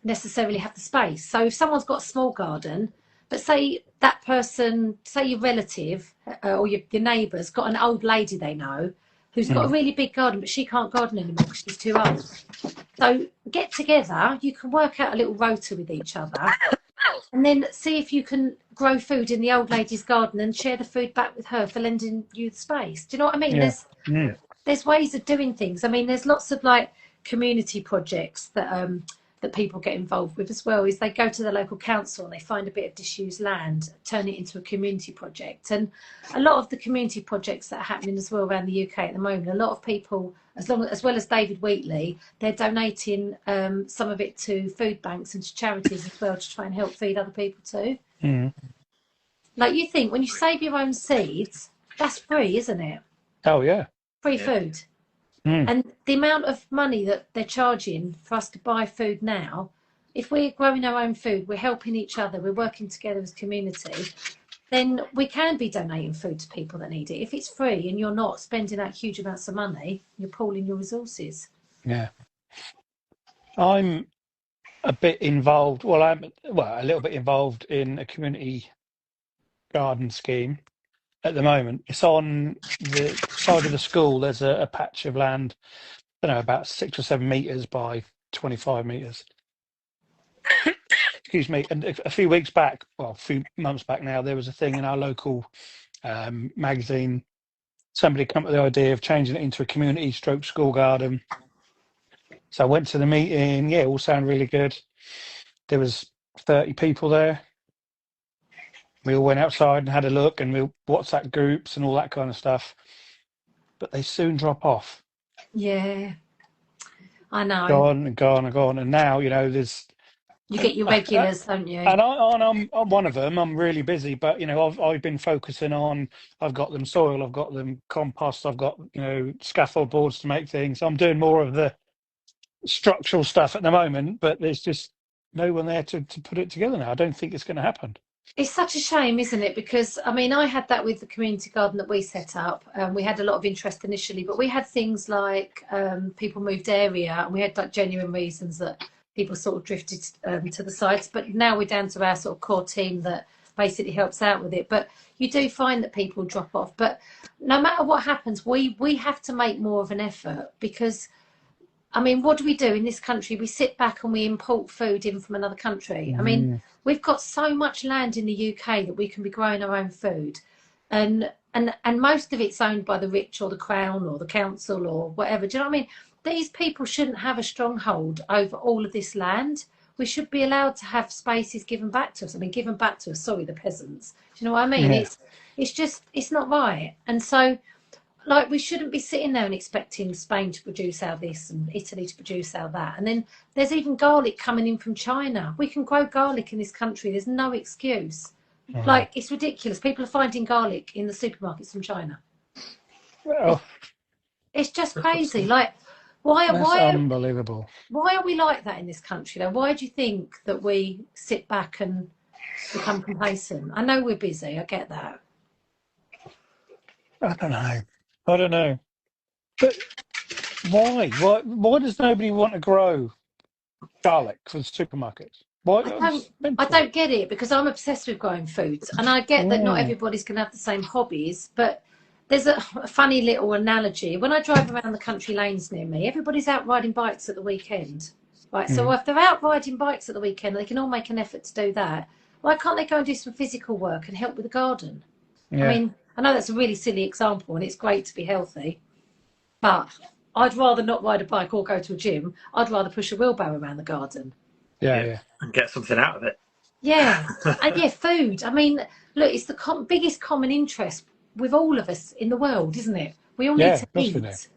necessarily have the space. So if someone's got a small garden, but say that person, say your relative or your neighbour's got an old lady they know who's got a really big garden, but she can't garden anymore because she's too old. So get together, you can work out a little rota with each other, and then see if you can grow food in the old lady's garden and share the food back with her for lending you the space. Do you know what I mean? There's ways of doing things. I mean, there's lots of like community projects that that people get involved with as well. Is they go to the local council and they find a bit of disused land, turn it into a community project. And a lot of the community projects that are happening as well around the UK at the moment, a lot of people, as well as David Wheatley, they're donating some of it to food banks and to charities as well to try and help feed other people too. Like, you think when you save your own seeds, that's free, isn't it?
Oh yeah.
Free food. And the amount of money that they're charging for us to buy food now, if we're growing our own food, we're helping each other, we're working together as a community, then we can be donating food to people that need it. If it's free and you're not spending out huge amounts of money, you're pooling your resources.
Yeah. I'm a bit involved. Well, I'm a little bit involved in a community garden scheme at the moment. It's on the side of the school. There's a patch of land, I don't know, about 6 or 7 meters by 25 meters. Excuse me. And a few weeks back, well, a few months back now, there was a thing in our local magazine. Somebody come up with the idea of changing it into a community stroke school garden. So I went to the meeting. Yeah, it all sounded really good. There was 30 people there. We all went outside and had a look, and we WhatsApp groups and all that kind of stuff. But they soon drop off.
Yeah, I know.
Gone and gone and gone. And now, you know, there's...
You get your regulars, don't you?
And I'm one of them. I'm really busy, but, you know, I've been focusing on, I've got them soil, I've got them compost, I've got, you know, scaffold boards to make things. I'm doing more of the structural stuff at the moment, but there's just no one there to put it together now. I don't think it's going to happen.
It's such a shame, isn't it? Because, I mean, I had that with the community garden that we set up. We had a lot of interest initially, but we had things like people moved area, and we had like genuine reasons that people sort of drifted to the sides. But now we're down to our sort of core team that basically helps out with it. But you do find that people drop off. But no matter what happens, we have to make more of an effort, because I mean, what do we do in this country? We sit back and we import food in from another country. I mean, we've got so much land in the UK that we can be growing our own food, and most of it's owned by the rich or the Crown or the council or whatever. Do you know what I mean? These people shouldn't have a stronghold over all of this land. We should be allowed to have spaces given back to us. I mean, given back to us, sorry, the peasants. Do you know what I mean?
Yeah.
It's just, it's not right. And so, like, we shouldn't be sitting there and expecting Spain to produce our this and Italy to produce our that. And then there's even garlic coming in from China. We can grow garlic in this country. There's no excuse. Like, it's ridiculous. People are finding garlic in the supermarkets from China.
Well,
It's just crazy. Like, why
unbelievable.
Why are we like that in this country, though? Why do you think that we sit back and become complacent? I know we're busy. I get that.
I don't know. But why? Why does nobody want to grow garlic for the supermarkets? Why?
I don't get it, because I'm obsessed with growing foods, and I get that not everybody's going to have the same hobbies, but there's a funny little analogy. When I drive around the country lanes near me, everybody's out riding bikes at the weekend, right? So if they're out riding bikes at the weekend, they can all make an effort to do that. Why can't they go and do some physical work and help with the garden?
Yeah.
I mean, I know that's a really silly example, and it's great to be healthy, but I'd rather not ride a bike or go to a gym. I'd rather push a wheelbarrow around the garden.
Yeah.
And get something out of it.
Yeah. And food. I mean, look, it's the biggest common interest with all of us in the world, isn't it? We all need to eat.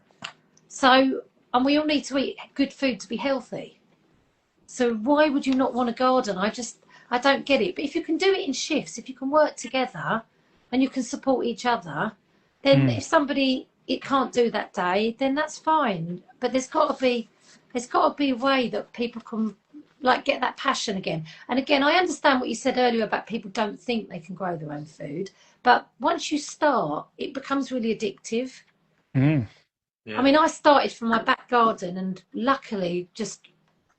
So, and we all need to eat good food to be healthy. So why would you not want a garden? I don't get it. But if you can do it in shifts, if you can work together and you can support each other, then if somebody it can't do that day, then that's fine. But there's got to be a way that people can, like, get that passion again. And again, I understand what you said earlier about people don't think they can grow their own food, but once you start, it becomes really addictive.
Yeah.
I mean, I started from my back garden and luckily just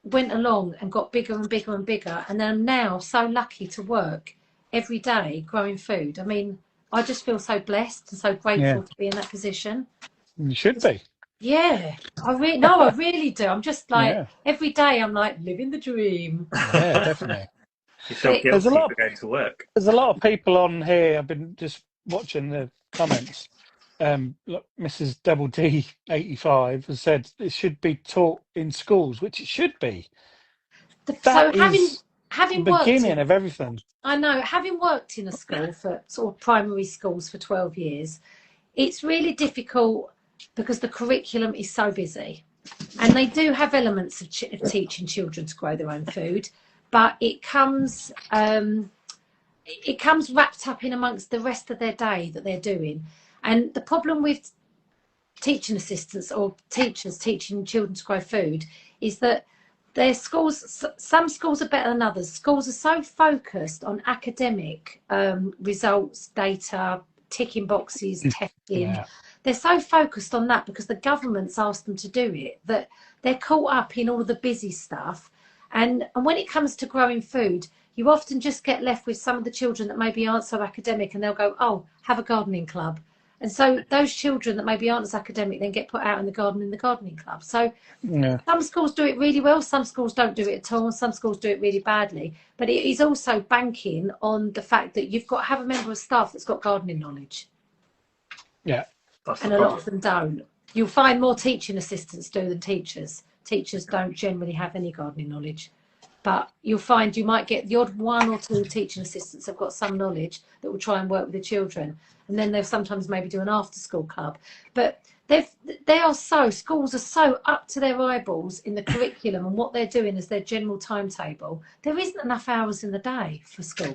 went along and got bigger and bigger and bigger, and then I'm now so lucky to work every day growing food. I mean, I just feel so blessed and so grateful to be in that position.
You should be.
Yeah, I really do. I'm just like, every day I'm like living the dream.
Yeah, definitely.
You feel guilty for going to work.
There's a lot of people on here. I've been just watching the comments. Look, Mrs. Double D 85 has said it should be taught in schools, which it should be. That is having the beginning of everything.
I know, having worked in a school for sort of primary schools for 12 years, it's really difficult because the curriculum is so busy, and they do have elements of teaching children to grow their own food, but it comes wrapped up in amongst the rest of their day that they're doing. And the problem with teaching assistants or teachers teaching children to grow food is that their schools, some schools are better than others. Schools are so focused on academic results, data, ticking boxes, testing. Yeah. They're so focused on that because the government's asked them to do it that they're caught up in all of the busy stuff. And when it comes to growing food, you often just get left with some of the children that maybe aren't so academic, and they'll go, oh, have a gardening club. And so those children that maybe aren't as academic then get put out in the gardening club. So some schools do it really well, some schools don't do it at all, and some schools do it really badly. But it is also banking on the fact that you've got to have a member of staff that's got gardening knowledge.
Yeah.
And a lot of them don't. You'll find more teaching assistants do than teachers. Teachers don't generally have any gardening knowledge. But you'll find you might get the odd one or two teaching assistants have got some knowledge that will try and work with the children. And then they'll sometimes maybe do an after-school club. But schools are so up to their eyeballs in the curriculum and what they're doing as their general timetable. There isn't enough hours in the day for school.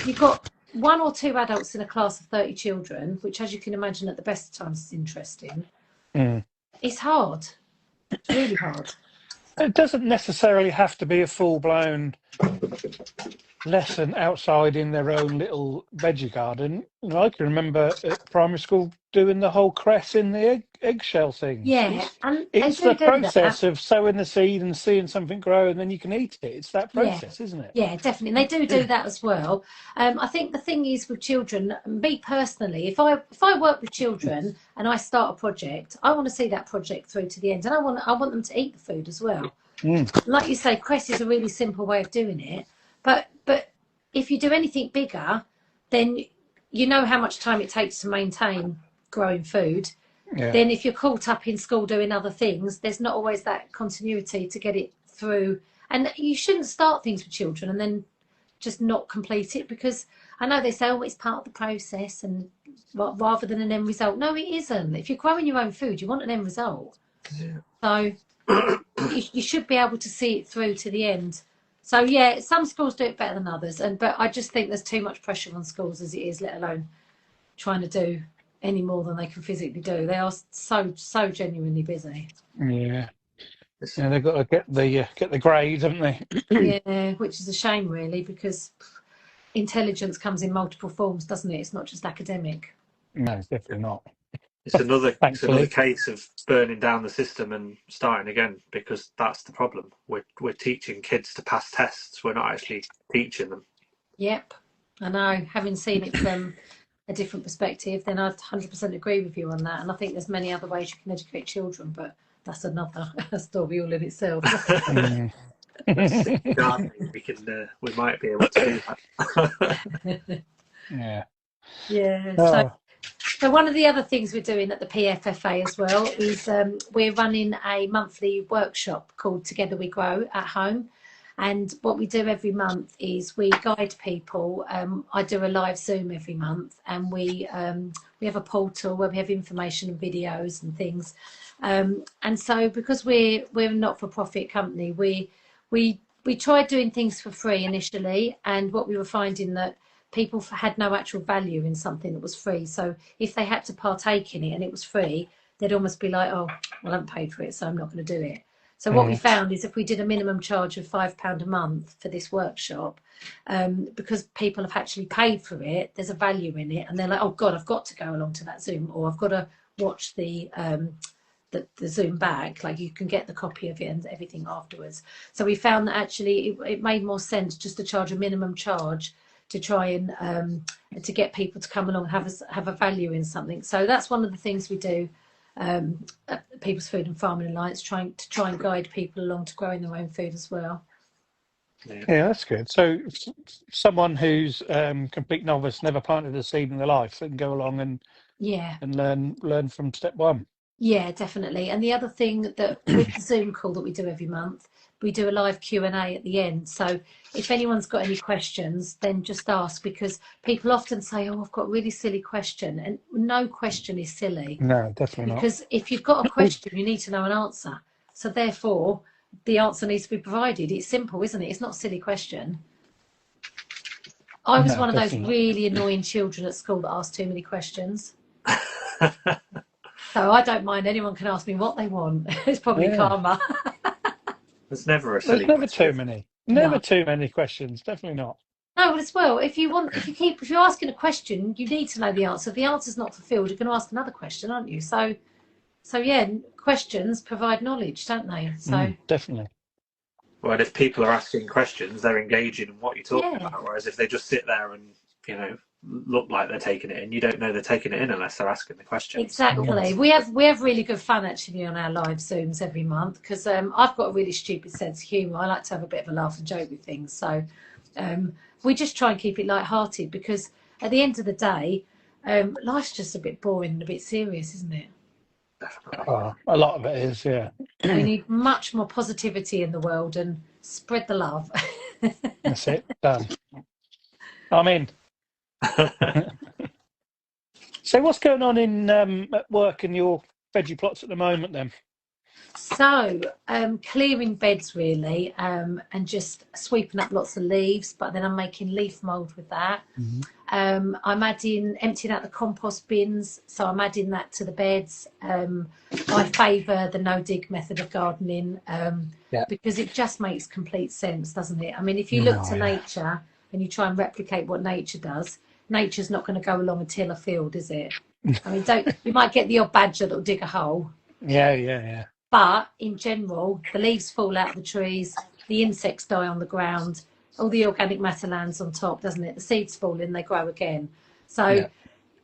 You've got one or two adults in a class of 30 children, which, as you can imagine, at the best of times is interesting. It's hard. It's really hard.
It doesn't necessarily have to be a full-blown lesson outside in their own little veggie garden. I can remember at primary school doing the whole cress in the eggshell things.
Yeah, and they
It's the
do that.
process of sowing the seed and seeing something grow, and then you can eat it. It's that
Yeah,
process, isn't it?
yeah, definitely. They do that as well. I think the thing is with children, me personally, if I work with children and I start a project, I want to see that project through to the end, and I want them to eat the food as well. Like you say, cress is a really simple way of doing it, but if you do anything bigger, then you know how much time it takes to maintain growing food.
Yeah.
Then if you're caught up in school doing other things, there's not always that continuity to get it through. And you shouldn't start things with children and then just not complete it, because I know they say, oh, it's part of the process, and rather than an end result. No, it isn't. If you're growing your own food, you want an end result.
Yeah.
So you should be able to see it through to the end. So yeah, some schools do it better than others, but I just think there's too much pressure on schools as it is, let alone trying to do any more than they can physically do. They are so genuinely busy.
Yeah. Yeah, they've got to get the grades, haven't they?
Yeah, which is a shame really, because intelligence comes in multiple forms, doesn't it? It's not just academic.
No, definitely not.
It's another
Thankfully.
case of burning down the system and starting again, because that's the problem. We're teaching kids to pass tests. We're not actually teaching them.
Yep, I know. Having seen it from a different perspective, then I'd 100% agree with you on that. And I think there's many other ways you can educate children, but that's another story all in itself.
Gardening, we might be able to do that.
Yeah.
Yeah. So one of the other things we're doing at the PFFA as well is we're running a monthly workshop called Together We Grow at home. And what we do every month is we guide people. I do a live Zoom every month, and we have a portal where we have information and videos and things. And so because we're a not-for-profit company, we tried doing things for free initially, and what we were finding that people had no actual value in something that was free. So if they had to partake in it and it was free, they'd almost be like, oh, well, I haven't paid for it, so I'm not going to do it. So what we found is if we did a minimum charge of £5 a month for this workshop, because people have actually paid for it, there's a value in it, and they're like, oh God, I've got to go along to that Zoom, or I've got to watch the Zoom back. Like, you can get the copy of it and everything afterwards. So we found that actually it made more sense just to charge a minimum charge to try and to get people to come along and have a value in something. So that's one of the things we do at People's Food and Farming Alliance, trying and guide people along to growing their own food as well.
Yeah, that's good. So someone who's complete novice, never planted a seed in their life, they can go along and learn from step one.
Yeah, definitely. And the other thing that with the Zoom call that we do every month, we do a live Q&A at the end. So if anyone's got any questions, then just ask, because people often say, oh, I've got a really silly question. And no question is silly.
No, definitely not.
Because if you've got a question, you need to know an answer. So therefore, the answer needs to be provided. It's simple, isn't it? It's not a silly question. I was one of those really annoying children at school that asked too many questions. So I don't mind. Anyone can ask me what they want. It's probably karma.
There's never a silly
never
question.
too many. Never too many questions. Definitely not.
No, as well. If you're asking a question, you need to know the answer. If the answer's not fulfilled, you're going to ask another question, aren't you? So yeah, questions provide knowledge, don't they? So
definitely.
Well, if people are asking questions, they're engaging in what you're talking about. Whereas if they just sit there and look like they're taking it in, you don't know they're taking it in unless they're asking the question.
Exactly. Yes. We have really good fun actually on our live Zooms every month, because I've got a really stupid sense of humour. I like to have a bit of a laugh and joke with things. So we just try and keep it light-hearted, because at the end of the day, life's just a bit boring and a bit serious, isn't it?
Definitely.
A lot of it is, yeah.
We need much more positivity in the world and spread the love.
That's it. Done. I'm in. So what's going on in at work in your veggie plots at the moment then?
So clearing beds really, and just sweeping up lots of leaves, but then I'm making leaf mould with that. I'm emptying out the compost bins, so I'm adding that to the beds. I favour the no-dig method of gardening because it just makes complete sense, doesn't it? I mean, if you look to nature, and you try and replicate what nature does, nature's not going to go along and till a field, is it? I mean, you might get the odd badger that'll dig a hole.
Yeah.
But in general, the leaves fall out of the trees, the insects die on the ground, all the organic matter lands on top, doesn't it? The seeds fall in, they grow again. So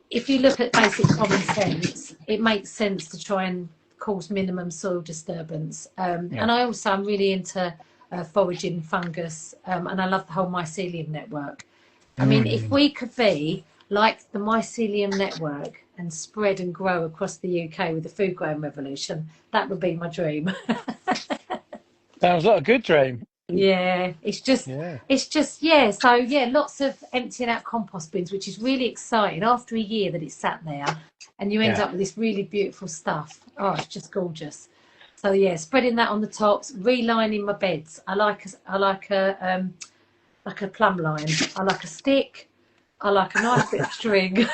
if you look at basic common sense, it makes sense to try and cause minimum soil disturbance. And I'm really into foraging fungus, and I love the whole mycelium network. I mean, if we could be like the mycelium network and spread and grow across the UK with the food growing revolution, that would be my dream.
Sounds like a good dream.
Yeah, it's just, So lots of emptying out compost bins, which is really exciting after a year that it's sat there, and you end up with this really beautiful stuff. Oh, it's just gorgeous. So yeah, spreading that on the tops, relining my beds. I like a plumb line. I like a stick. I like a nice bit of string.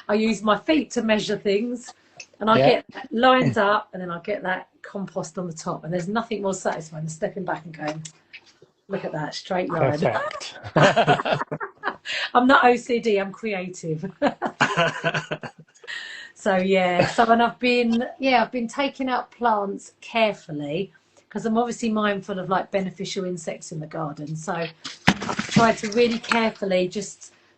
I use my feet to measure things, and I get that lined up, and then I get that compost on the top. And there's nothing more satisfying than stepping back and going, look at that straight line.
Perfect.
I'm not OCD, I'm creative. So and I've been taking out plants carefully, because I'm obviously mindful of like beneficial insects in the garden. So I've tried to really carefully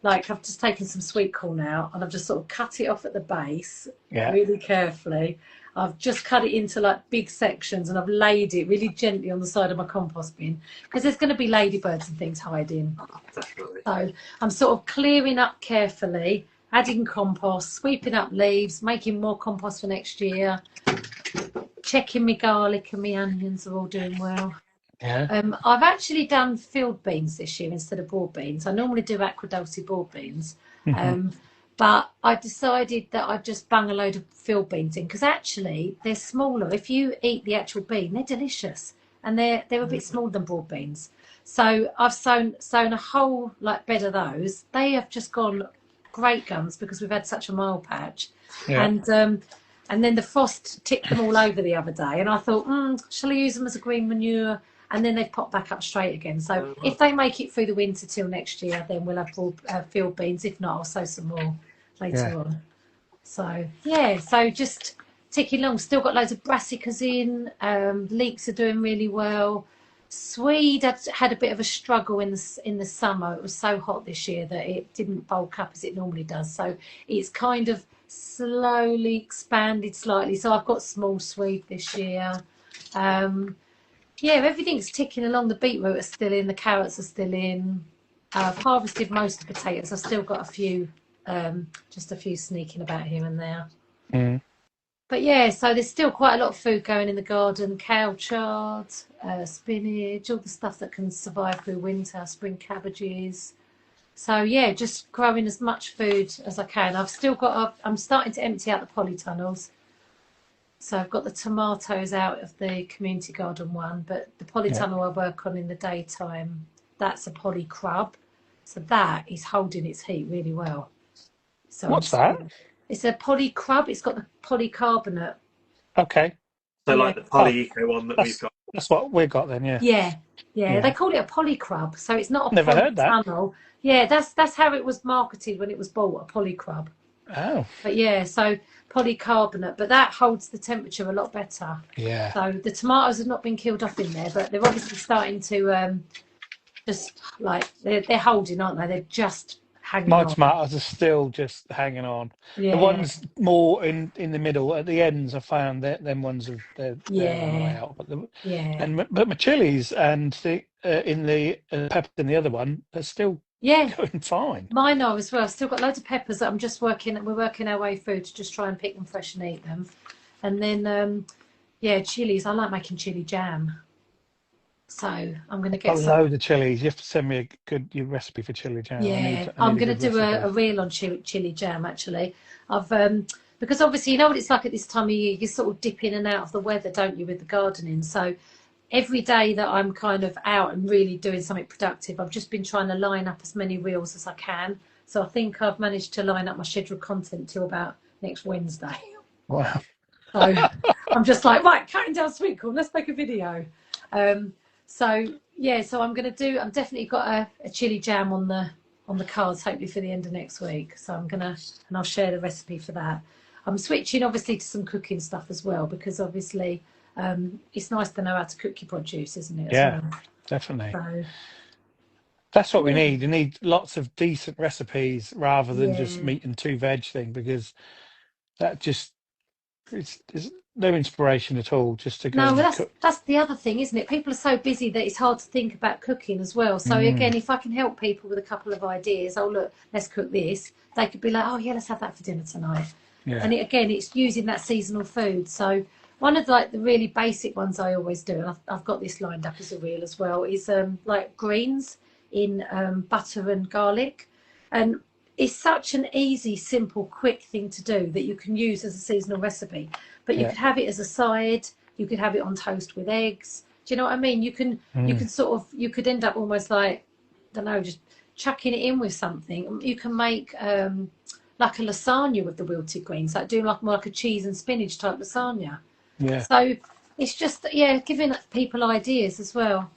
I've just taken some sweet corn out, and I've just sort of cut it off at the base really carefully. I've just cut it into like big sections, and I've laid it really gently on the side of my compost bin, because there's going to be ladybirds and things hiding.
Definitely.
So I'm sort of clearing up carefully, adding compost, sweeping up leaves, making more compost for next year, checking my garlic and my onions are all doing well. I've actually done field beans this year instead of broad beans. I normally do aquadulce broad beans, but I decided that I'd just bung a load of field beans in, because actually they're smaller. If you eat the actual bean, they're delicious, and they're a bit smaller than broad beans. So I've sown a whole bed of those. They have just gone great guns because we've had such a mild patch, and then the frost tipped them all over the other day, and I thought, shall I use them as a green manure? And then they've popped back up straight again. So if they make it through the winter till next year, then we'll have field beans. If not, I'll sow some more later on. So so just ticking along. Still got loads of brassicas in. Leeks are doing really well. Swede had a bit of a struggle in the summer. It was so hot this year that it didn't bulk up as it normally does. So it's kind of slowly expanded slightly. So I've got small swede this year. Everything's ticking along. The beetroot are still in, the carrots are still in. I've harvested most of the potatoes. I've still got a few sneaking about here and there. But so there's still quite a lot of food going in the garden. Kale chard, spinach, all the stuff that can survive through winter, spring cabbages. So just growing as much food as I can. I'm starting to empty out the polytunnels. So I've got the tomatoes out of the community garden one, but the polytunnel I work on in the daytime, that's a polycrub. So that is holding its heat really well. So
what's that?
It's a polycrub. It's got the polycarbonate.
Okay.
So like the poly-eco one that we've got.
That's what we've got then,
Yeah. They call it a polycrub. So it's not a
Never heard that.
Yeah, that's how it was marketed when it was bought, a polycrub.
Oh.
But so polycarbonate, but that holds the temperature a lot better.
Yeah.
So the tomatoes have not been killed off in there, but they're obviously starting to just they're holding, aren't they? They're just hanging on.
My tomatoes are still just hanging on.
Yeah.
The ones more in the middle, at the ends, I found that them ones they're on the way out. But my chilies and the in the peppers in the other one are still going fine.
Mine are as well. I've still got loads of peppers that I'm just we're working our way through to just try and pick them fresh and eat them. And then chilies. I like making chili jam. So I'm going to get
a load of chilies. You have to send me your recipe for chili jam.
I'm going to do a reel on chili jam actually. I've because obviously you know what it's like at this time of year. You sort of dip in and out of the weather, don't you, with the gardening? So every day that I'm kind of out and really doing something productive, I've just been trying to line up as many reels as I can. So I think I've managed to line up my scheduled content till about next Wednesday.
Wow.
So I'm just like, right, counting down sweet corn, let's make a video. So yeah, so I'm definitely got a chili jam on the cards, hopefully for the end of next week. So and I'll share the recipe for that. I'm switching obviously to some cooking stuff as well, because obviously it's nice to know how to cook your produce, isn't it, as
Yeah,
well?
definitely.
So
That's what we
yeah,
need. You need lots of decent recipes rather than just
yeah.
meat and two veg thing, because that just it's no inspiration at all just to go
No, well,
and cook.
that's the other thing, isn't it? People are so busy that it's hard to think about cooking as well. So
Mm,
again, if I can help people with a couple of ideas, oh look, let's cook this. They could be like, oh yeah, let's have that for dinner tonight.
yeah,
And again, it's using that seasonal food. So one of like the really basic ones I always do, and I've got this lined up as a reel as well, is like greens in butter and garlic, and it's such an easy, simple, quick thing to do that you can use as a seasonal recipe. But you
yeah,
could have it as a side. You could have it on toast with eggs. Do you know what I mean? You
mm,
can sort of you could end up almost like, I don't know, just chucking it in with something. You can make like a lasagna with the wilted greens, like doing like more like a cheese and spinach type lasagna.
yeah.
So it's just giving people ideas as well.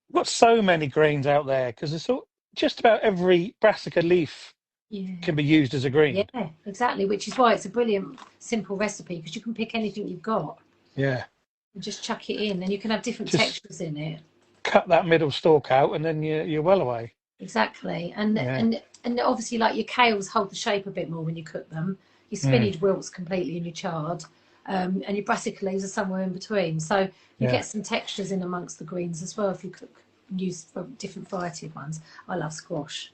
We've got so many greens out there because it's all, just about every brassica leaf
Yeah.
can be used as a green.
Yeah, exactly. Which is why it's a brilliant, simple recipe, because you can pick anything you've got
Yeah,
and just chuck it in, and you can have different
just
textures in it.
cut that middle stalk out, and then you're well away.
Exactly, and
Yeah,
and obviously, like your kales hold the shape a bit more when you cook them. Your
mm,
spinach wilts completely in your chard, and your brassica leaves are somewhere in between. So you
yeah.
get some textures in amongst the greens as well if you cook and use a different variety of ones. I love squash.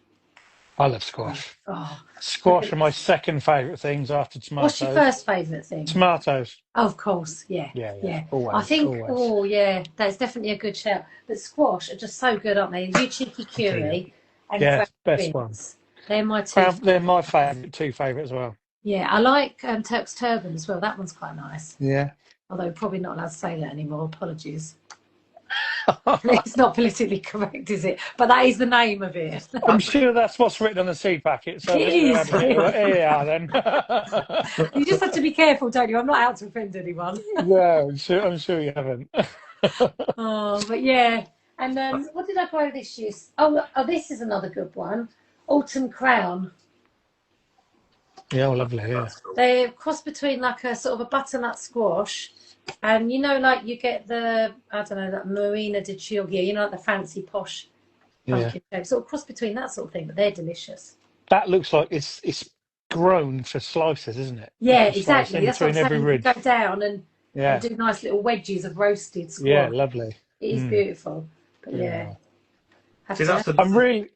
I love squash.
Oh, look
Squash
at
are my
this.
second favourite things after
What's your
tomatoes.
first favourite thing?
Tomatoes.
Oh, of course, yeah,
Yeah, yeah.
yeah. I
Always,
think,
always.
oh yeah, that's definitely a good shout. But squash are just so good, aren't they? You cheeky
Brilliant.
curry and
Yeah,
ground
best one.
beans. They're my two.
They're my favourite, two favourite as well.
Yeah, I like Turk's turban as well. That one's quite nice.
Yeah.
Although probably not allowed to say that anymore. Apologies. It's not politically correct, is it? But that is the name of it.
I'm sure that's what's written on the seed packet. So
It is.
here you are then.
You just have to be careful, don't you? I'm not out to offend anyone.
No, I'm sure you haven't.
Oh, but yeah. And what did I grow this year? Oh, this is another good one. Autumn crown.
Yeah, oh, lovely. Yeah.
They're cross between like a sort of a butternut squash, and like you get the, I don't know, that Marina di Chioggia, like the fancy posh
Yeah.
pumpkin shape, sort of cross between that sort of thing, but they're delicious.
That looks like it's grown for slices, isn't it?
Yeah,
You can slice
exactly.
in
That's what I'm
between every
saying. You
ridge.
go down and
Yeah.
do nice little wedges of roasted squash.
Yeah, lovely.
It is
Mm,
beautiful. But yeah,
yeah.
have
See,
to
that's
I'm really.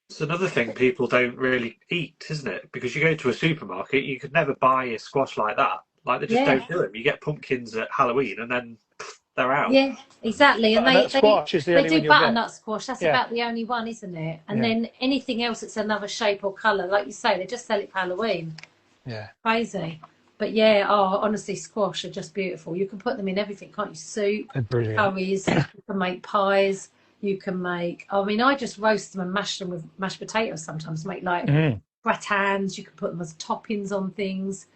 it's another thing people don't really eat, isn't it? Because you go to a supermarket, you could never buy a squash like that. Like they just
yeah,
don't do them. You get pumpkins at Halloween, and then they're out.
yeah, exactly. And
Butternut squash is the
they
only one
do
you'll get.
butternut squash. That's
Yeah,
about the only one, isn't it? And
yeah,
then anything else that's another shape or colour, like you say, they just sell it for Halloween.
yeah.
Crazy. But yeah, honestly, squash are just beautiful. You can put them in everything, can't you? Soup,
They're brilliant.
curries, you can make pies, you can make, I mean, I just roast them and mash them with mashed potatoes sometimes, make like
Mm,
gratins, you can put them as toppings on things.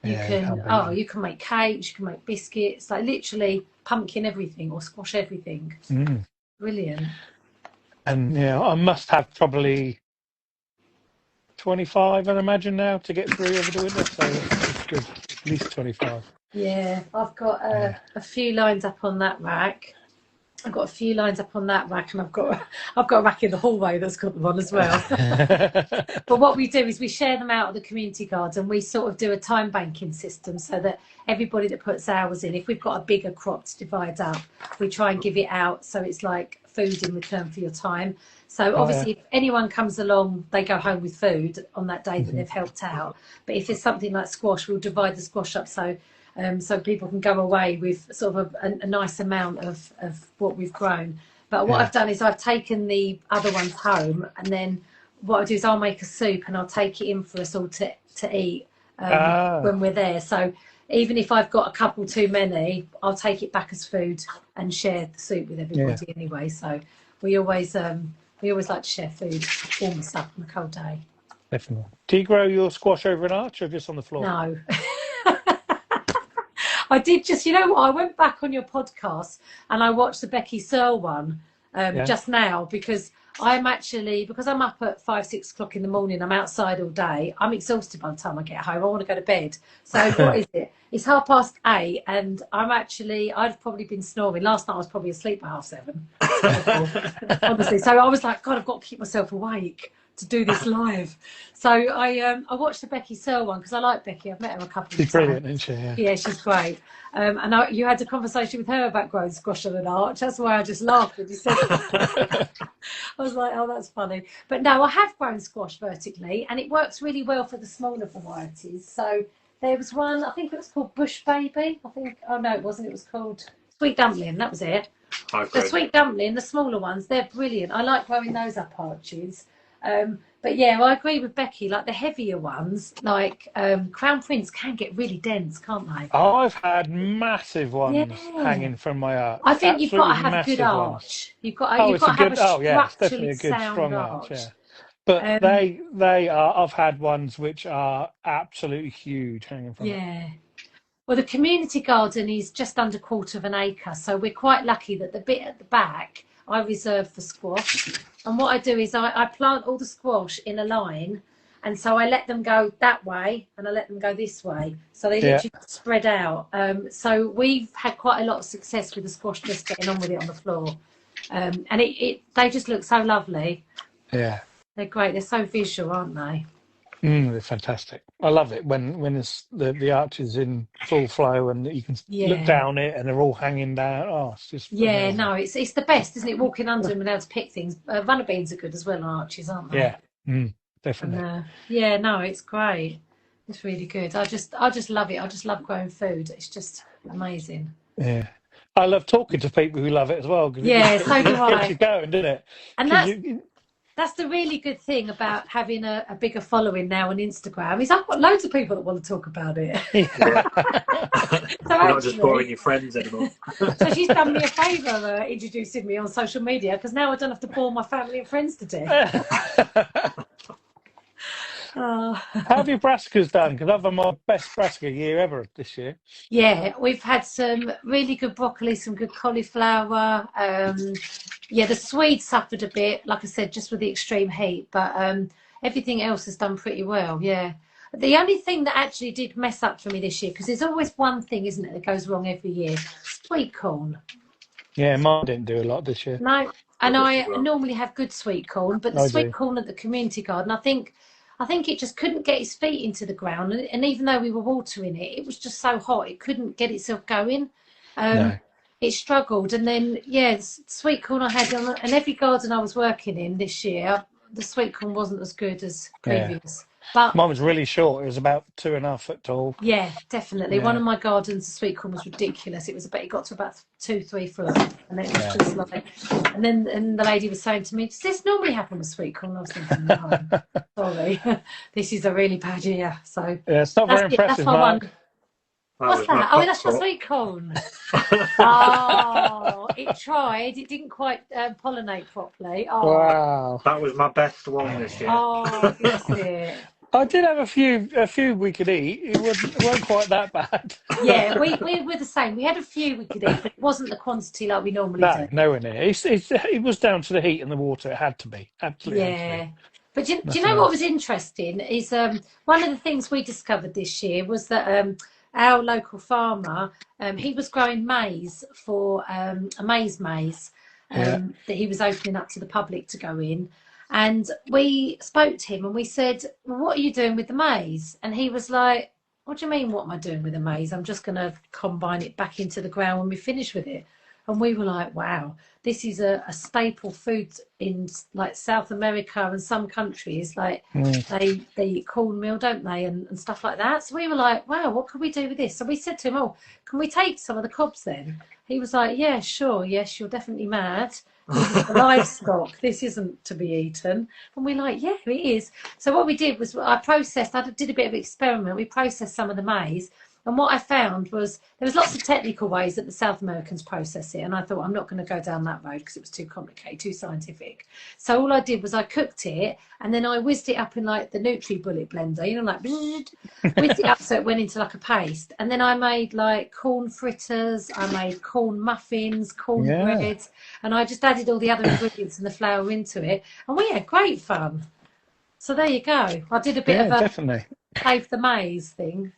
You
yeah, you can't
can,
beat them.
you can make cakes, you can make biscuits, like literally pumpkin everything or squash everything.
Mm.
Brilliant.
And yeah, I must have probably 25, I imagine now, to get through over the winter. So it's good. At least 25.
Yeah, I've got
Yeah.
a few lines up on that rack. I've got a few lines up on that rack, and I've got a rack in the hallway that's got them on as well. But what we do is we share them out of the community garden. We sort of do a time banking system so that everybody that puts hours in, if we've got a bigger crop to divide up, we try and give it out so it's like food in return for your time. So obviously, if anyone comes along, they go home with food on that day that they've helped out. But if it's something like squash, we'll divide the squash up so people can go away with sort of a nice amount of what we've grown. But what
Yeah.
I've done is I've taken the other ones home, and then what I do is I'll make a soup and I'll take it in for us all to eat
Ah,
when we're there. So even if I've got a couple too many, I'll take it back as food and share the soup with everybody anyway. So we always like to share food, warm us up on a cold day.
definitely. Do you grow your squash over an arch or just on the floor?
No. I did just, you know what? I went back on your podcast and I watched the Becky Searle one just now because I'm actually, because I'm up at 5, 6 o'clock in the morning, I'm outside all day. I'm exhausted by the time I get home. I want to go to bed. So what is it? It's 8:30 and I've probably been snoring. Last night I was probably asleep by 7:30. Honestly. So I was like, God, I've got to keep myself awake to do this live. So I watched the Becky Searle one because I like Becky. I've met her a couple of times.
She's brilliant, isn't she?
Yeah, she's great. And you had a conversation with her about growing squash on an arch. That's why I just laughed when you said that. I was like, oh, that's funny. But no, I have grown squash vertically, and it works really well for the smaller varieties. So there was one, I think it was called Bush Baby. Oh no, it wasn't. It was called Sweet Dumpling. That was it. The Sweet Dumpling, the smaller ones, they're brilliant. I like growing those up arches. But yeah, I agree with Becky. Like the heavier ones, like Crown Prince, can get really dense, can't they?
I've had massive ones hanging from my arch.
I think you've got to have a
Massive
good arch.
ones.
You've got to have a
it's definitely
structurally
a good
sound
strong
arch.
arch. Yeah. But they are. I've had ones which are absolutely huge hanging from it.
Yeah. Well, the community garden is just under 1/4 of an acre, so we're quite lucky that the bit at the back I reserve for squash. And what I do is I plant all the squash in a line, and so I let them go that way and I let them go this way, so they literally spread out. So we've had quite a lot of success with the squash just getting on with it on the floor, and they just look so lovely.
Yeah,
they're great. They're so visual, aren't they?
They're fantastic. I love it when it's the arch is in full flow and you can look down it and they're all hanging down. Oh, it's just amazing.
No, it's the best, isn't it? Walking under them and able to pick things. Runner beans are good as well on arches, aren't they?
Yeah, definitely.
And, no, it's great. It's really good. I just love it. I just love growing food. It's just amazing.
Yeah, I love talking to people who love it as well.
So do I.
It gets you going, doesn't it?
And that's the really good thing about having a bigger following now on Instagram is I've got loads of people that want to talk about it.
You're not just boring your friends anymore.
So she's done me a favour introducing me on social media because now I don't have to bore my family and friends to death.
How have your brassicas done? Because I've had my best brassica year ever this year.
Yeah, we've had some really good broccoli, some good cauliflower. The Swedes suffered a bit, like I said, just with the extreme heat, but everything else has done pretty well, yeah. The only thing that actually did mess up for me this year, because there's always one thing, isn't it, that goes wrong every year, sweet corn.
Yeah, mine didn't do a lot this year.
No, and I normally have good sweet corn, but the sweet corn at the community garden, I think it just couldn't get its feet into the ground, and even though we were watering it, it was just so hot, it couldn't get itself going. It struggled, and then sweet corn I had on, and every garden I was working in this year, the sweet corn wasn't as good as previous. But
mine was really short. It was about 2.5 foot tall.
Yeah, definitely. One of my gardens, the sweet corn was ridiculous. It got to about 2-3 foot, and it was just like. And then the lady was saying to me, "Does this normally happen with sweet corn?" I was thinking, "No, sorry, this is a really bad year." So
it's not very impressive, Mark.
What's that? Oh, that's your sweet corn. Oh, it tried. It didn't quite pollinate properly. Oh.
Wow.
That was my best one this year.
Oh, that's it.
I did have a few we could eat. It weren't quite that bad.
Yeah, we were the same. We had a few we could eat, but it wasn't the quantity like we normally do.
Nowhere near. It was down to the heat and the water. It had to be. Absolutely.
Yeah. But do you know what was interesting is one of the things we discovered this year was that our local farmer, he was growing maize for a maze that he was opening up to the public to go in. And we spoke to him and we said, well, what are you doing with the maize? And he was like, what do you mean, what am I doing with the maize? I'm just going to combine it back into the ground when we finish with it. And we were like, wow, this is a staple food in like South America and some countries. Like they eat cornmeal, don't they, and stuff like that. So we were like, wow, what can we do with this? So we said to him, oh, can we take some of the cobs then? He was like, yeah, sure. Yes, you're definitely mad. This is livestock. This isn't to be eaten. And we're like, yeah, it is. So what we did was I did a bit of experiment. We processed some of the maize And what I found was there was lots of technical ways that the South Americans process it, and I thought I'm not going to go down that road because it was too complicated, too scientific. So all I did was I cooked it, and then I whizzed it up in like the NutriBullet blender, like whizzed it up so it went into like a paste. And then I made like corn fritters, I made corn muffins, cornbread, and I just added all the other ingredients and the flour into it, and we had great fun. So there you go. I did a bit of a
definitely
save the maize thing,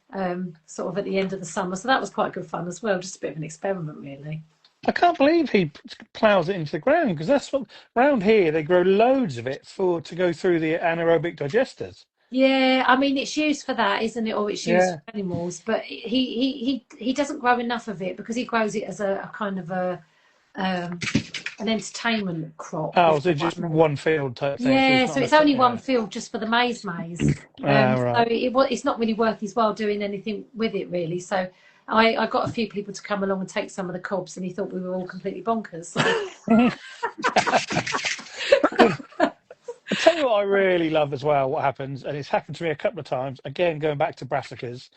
sort of at the end of the summer. So that was quite good fun as well. Just a bit of an experiment, really.
I can't believe he ploughs it into the ground, because that's what round here they grow loads of it to go through the anaerobic digesters.
Yeah, I mean it's used for that, isn't it? Or it's used for animals. But he doesn't grow enough of it because he grows it as a kind of an entertainment crop.
Oh, is it just one field type thing?
Yeah, so it's only one field just for the maize.
Right.
So it's not really worth his while doing anything with it, really. So I got a few people to come along and take some of the cobs, and he thought we were all completely bonkers. So.
I'll tell you what I really love as well, what happens, and it's happened to me a couple of times, again, going back to brassicas.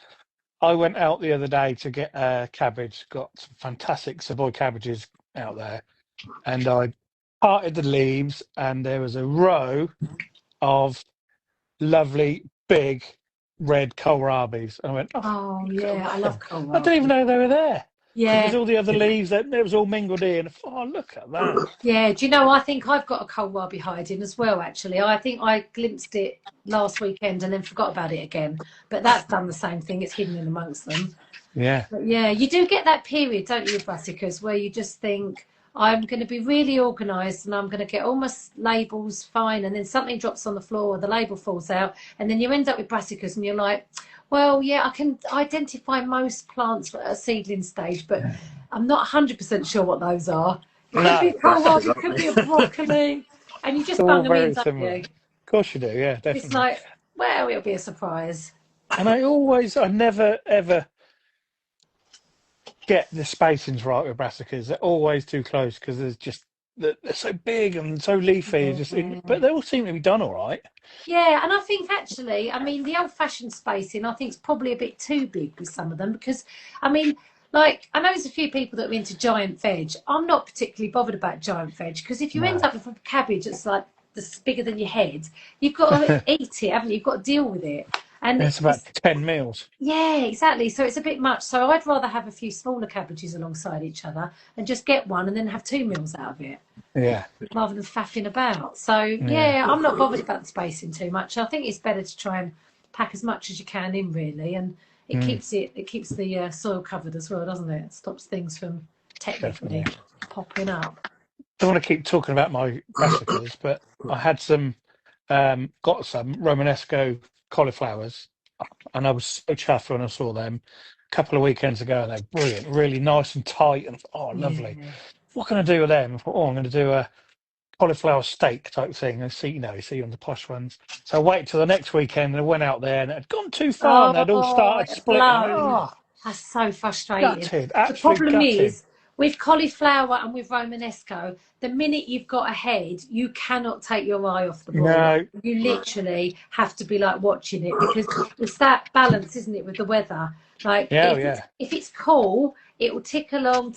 I went out the other day to get cabbage, got some fantastic Savoy cabbages out there, and I parted the leaves, and there was a row of lovely, big, red kohlrabis. And I went,
oh yeah, I love kohlrabi.
I didn't even know they were there.
Yeah.
Because all the other leaves, it was all mingled in. Oh, look at that.
Yeah, do you know, I think I've got a kohlrabi hiding as well, actually. I think I glimpsed it last weekend and then forgot about it again. But that's done the same thing. It's hidden in amongst them.
Yeah.
But yeah, you do get that period, don't you, brassicas, where you just think, I'm going to be really organised and I'm going to get all my labels fine, and then something drops on the floor or the label falls out, and then you end up with brassicas and you're like, well, yeah, I can identify most plants at a seedling stage, but I'm not 100% sure what those are. It could be a kohlrabi, it could be a broccoli, and you just bung them in, don't you?
Of course you do, yeah, definitely.
It's like, well, it'll be a surprise.
And I never, ever get the spacings right with brassicas. They're always too close because they're so big and so leafy. But they all seem to be done all right.
Yeah, and I think actually, I mean, the old-fashioned spacing, I think, is probably a bit too big with some of them because, I mean, like, I know there's a few people that are into giant veg. I'm not particularly bothered about giant veg because if you end up with a cabbage that's like that's bigger than your head, you've got to eat it, haven't you? You've got to deal with it. And
it's about 10 meals.
Yeah, exactly. So it's a bit much. So I'd rather have a few smaller cabbages alongside each other and just get one and then have 2 meals out of it.
Yeah.
Rather than faffing about. So yeah, I'm not bothered about the spacing too much. I think it's better to try and pack as much as you can in, really, and it keeps the soil covered as well, doesn't it? It stops things from technically popping up.
I don't want to keep talking about my brassicas, but I had got some Romanesco cauliflowers, and I was so chuffed when I saw them a couple of weekends ago, and they're brilliant, really nice and tight, and lovely. Yeah. What can I do with them? I thought, I'm going to do a cauliflower steak type thing. You see on the posh ones. So I waited till the next weekend, and I went out there, and it had gone too far, and they'd all started splitting.
That's so frustrating.
Gutted,
the problem
gutted.
is, with cauliflower and with Romanesco, the minute you've got a head, you cannot take your eye off the ball.
No.
You literally have to be like watching it because it's that balance, isn't it, with the weather? Like if it's cool, it will tick along,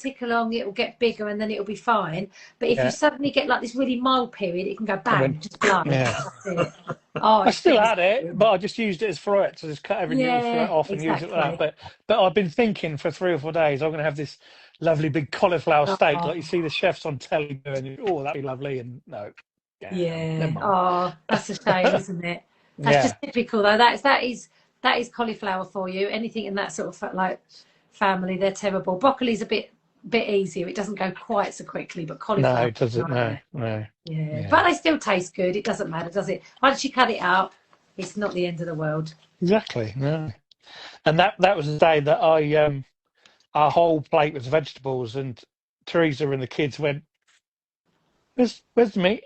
it will get bigger and then it'll be fine. But if you suddenly get like this really mild period, it can go bang, just blow. That's it.
I still had it, but I just used it as fruit. So just cut every little fruit off and use it like that. But I've been thinking for 3 or 4 days, I'm going to have this lovely big cauliflower steak like you see the chefs on telly doing. Oh, that'd be lovely. And no.
That's a shame, isn't it? That's just typical though. That is cauliflower for you. Anything in that sort of like family, they're terrible. Broccoli's a bit easier. It doesn't go quite so quickly, but cauliflower.
No, it doesn't. No.
Yeah, but they still taste good. It doesn't matter, does it? Once you cut it out, it's not the end of the world.
Exactly. No. And that was the day that our whole plate was vegetables, and Teresa and the kids went, "Where's the meat?"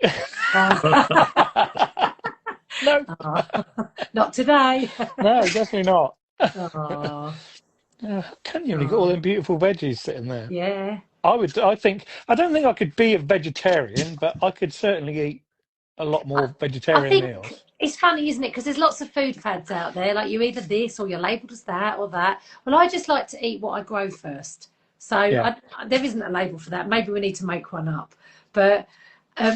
No,
not today.
No, definitely not.
Oh.
Can't you only got all them beautiful veggies sitting there?
Yeah.
I don't think I could be a vegetarian, but I could certainly eat a lot more vegetarian meals.
it's funny, isn't it? Because there's lots of food fads out there. Like you're either this or you're labelled as that or that. Well, I just like to eat what I grow first. So there isn't a label for that. Maybe we need to make one up. But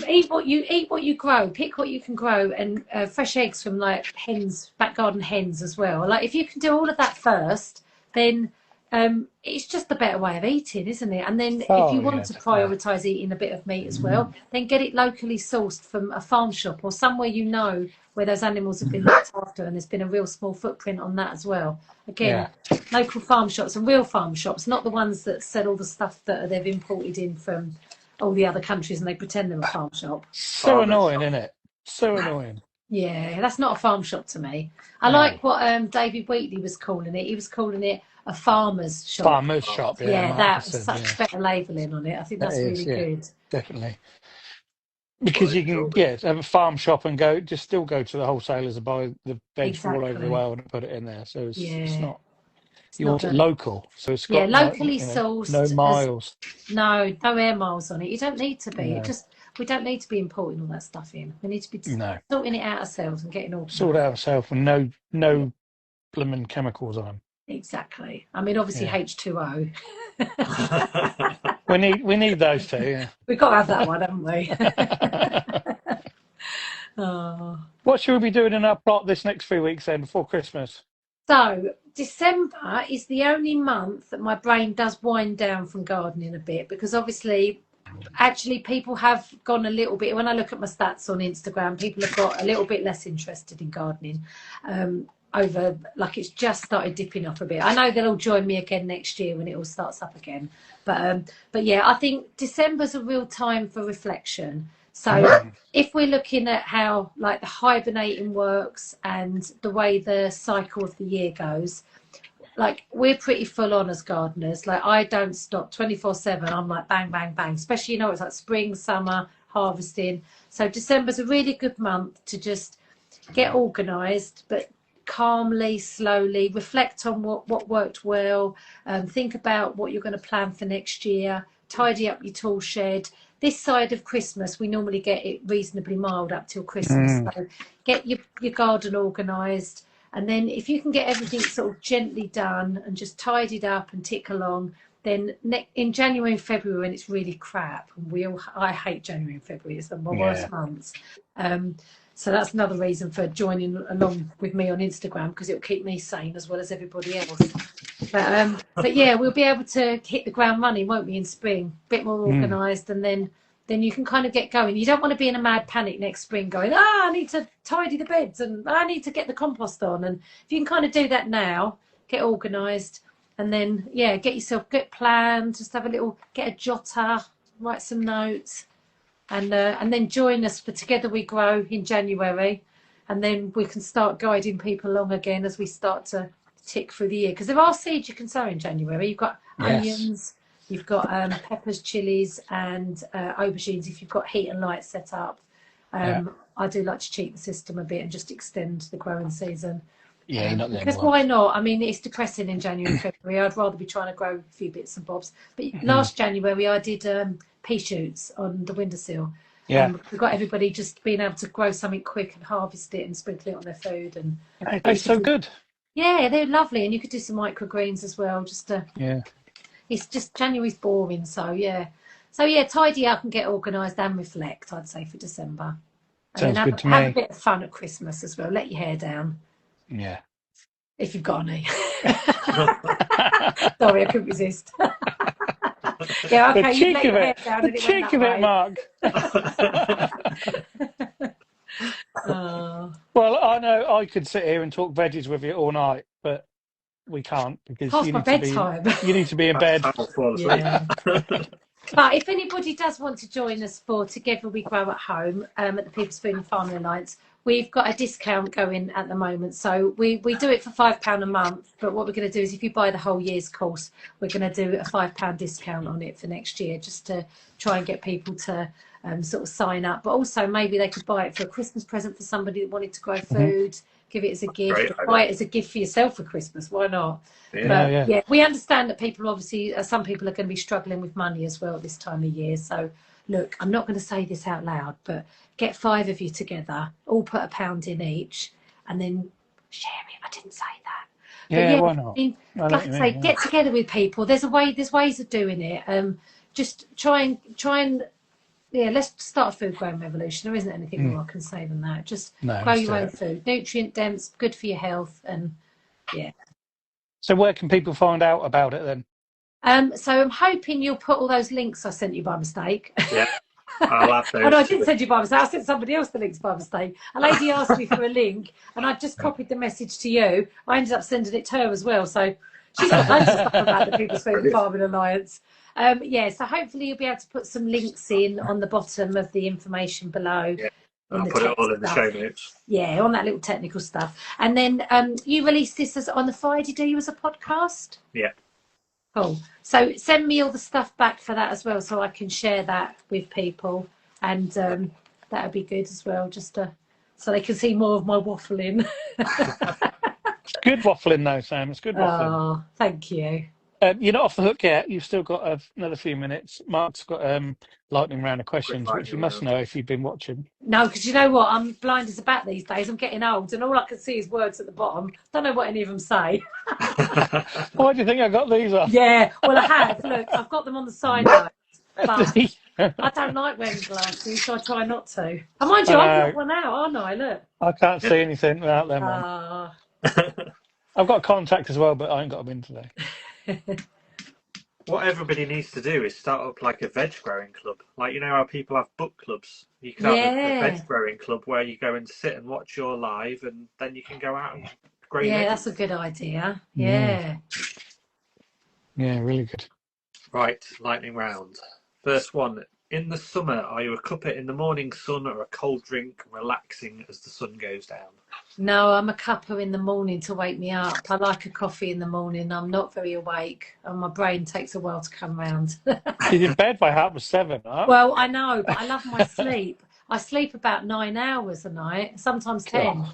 eat what you grow. Pick what you can grow, and fresh eggs from like hens, back garden hens as well. Like if you can do all of that first, then it's just the better way of eating, isn't it? And then if you want to prioritise eating a bit of meat as well, then get it locally sourced from a farm shop or somewhere you know where those animals have been looked after, and there's been a real small footprint on that as well. Again, local farm shops and real farm shops, not the ones that sell all the stuff that they've imported in from all the other countries and they pretend they're a farm shop.
So annoying, isn't it? So annoying.
Yeah, that's not a farm shop to me. I like what David Wheatley was calling it. He was calling it a farmer's shop.
Farmer's shop, yeah.
Yeah, that was such better labelling on it. I think that's really good.
Definitely. Because you can, have a farm shop and still go to the wholesalers and buy the veg from all over the world and put it in there. So it's not, you want it local. So it's got
locally sourced.
No miles.
No air miles on it. You don't need to be. We don't need to be importing all that stuff in. We need to be sorting it out ourselves and getting all
sort it out ourselves and no blooming chemicals on them.
Exactly. I mean, obviously H2O.
we need those two. Yeah.
We've got to have that one, haven't we? Oh.
What should we be doing in our plot this next 3 weeks then before Christmas?
So December is the only month that my brain does wind down from gardening a bit, because obviously actually people have gone a little bit, when I look at my stats on Instagram, people have got a little bit less interested in gardening over, like it's just started dipping up a bit. I know they'll all join me again next year when it all starts up again, but yeah, I think December's a real time for reflection. So if we're looking at how like the hibernating works and the way the cycle of the year goes, like we're pretty full on as gardeners. Like I don't stop 24/7. I'm like bang, bang, bang, especially, it's like spring, summer, harvesting. So December's a really good month to just get organised, but calmly, slowly reflect on what worked well, think about what you're going to plan for next year, tidy up your tool shed. This side of Christmas, we normally get it reasonably mild up till Christmas. So get your garden organised. And then if you can get everything sort of gently done and just tidied up and tick along, then in January and February when it's really crap, and I hate January and February, it's my worst months. So that's another reason for joining along with me on Instagram, because it'll keep me sane as well as everybody else. But yeah, we'll be able to hit the ground running, won't we, in spring? A bit more organised, and then you can kind of get going. You don't want to be in a mad panic next spring going, I need to tidy the beds and I need to get the compost on. And if you can kind of do that now, get organised, and then, get planned, just have get a jotter, write some notes, and then join us for Together We Grow in January. And then we can start guiding people along again as we start to tick through the year. Because there are seeds you can sow in January. You've got onions, you've got peppers, chilies, and aubergines if you've got heat and light set up. I do like to cheat the system a bit and just extend the growing season.
Yeah, you're not the only
because
one.
why not? I mean, it's depressing in January and February. I'd rather be trying to grow a few bits and bobs. But last January, I did pea shoots on the windowsill. Yeah, we got everybody just being able to grow something quick and harvest it and sprinkle it on their food. And
it's so good.
Yeah, they're lovely, and you could do some microgreens as well. It's just January's boring, so tidy up and get organised and reflect, I'd say, for December. And
Sounds good to me.
Have a bit of fun at Christmas as well. Let your hair down.
Yeah.
If you've got any. Sorry, I couldn't resist. Yeah, okay,
the cheek of it. The cheek of it, Mark. Well, I know I could sit here and talk veggies with you all night, but we can't because you need to be in bed.
Yeah. But if anybody does want to join us for Together We Grow at Home at the People's Food and Farming Alliance, we've got a discount going at the moment. So we do it for £5 a month. But what we're going to do is if you buy the whole year's course, we're going to do a £5 discount on it for next year, just to try and get people to sort of sign up. But also maybe they could buy it for a Christmas present for somebody that wanted to grow food, give it as a gift, or buy it as a gift for yourself for Christmas. Why not? Yeah, we understand that people obviously, some people are going to be struggling with money as well this time of year. So look, I'm not going to say this out loud, but get 5 of you together, all put £1 in each, and then share it. I didn't say that.
Yeah,
But yeah,
why not?
I mean,
I know
like
what
I
you
say,
mean,
get together with people. There's ways of doing it. Just try and yeah, let's start a food growing revolution. There isn't anything more I can say than that. Just
No,
grow
let's
your
do
own
it.
food, nutrient dense, good for your health, and yeah.
So where can people find out about it then?
So I'm hoping you'll put all those links I sent you by mistake.
Yeah, I'll add
Oh, no, I
those.
didn't send you by mistake. I sent somebody else the links by mistake. A lady asked me for a link, and I just copied the message to you. I ended up sending it to her as well. So she's got loads of stuff about the People's Food and Farming Alliance. Yeah, so hopefully you'll be able to put some links in on the bottom of the information below.
Yeah,
In
I'll
the
put it all
text
in the
stuff.
show notes.
Yeah, on that little technical stuff. And then you release this as on the Friday, do you, as a podcast?
Yeah.
Cool. So send me all the stuff back for that as well, so I can share that with people, and that would be good as well, just so they can see more of my waffling.
It's good waffling though, Sam. It's good waffling.
Oh, thank you.
You're not off the hook yet. You've still got another few minutes. Mark's got lightning round of questions, which you must know if you've been watching.
No, because you know what? I'm blind as a bat these days. I'm getting old, and all I can see is words at the bottom. Don't know what any of them say.
Why do you think I got these off?
Yeah, well, I have. Look, I've got them on the side notes, but I don't like wearing glasses, so I try not to. And mind you, I've got one out, aren't I? Look.
I can't see anything without them on. I've got contact as well, but I ain't got them in today.
What everybody needs to do is start up like a veg growing club. Like, you know how people have book clubs? You could have a veg growing club where you go and sit and watch your live, and then you can go out and grow.
Yeah, that's a good idea. Yeah.
Yeah, really good.
Right, lightning round. First one. In the summer, are you a cuppa in the morning sun or a cold drink, relaxing as the sun goes down?
No, I'm a cuppa in the morning to wake me up. I like a coffee in the morning. I'm not very awake, and my brain takes a while to come round.
She's in bed by 7:30, huh?
Well, I know, but I love my sleep. I sleep about 9 hours a night, sometimes 10.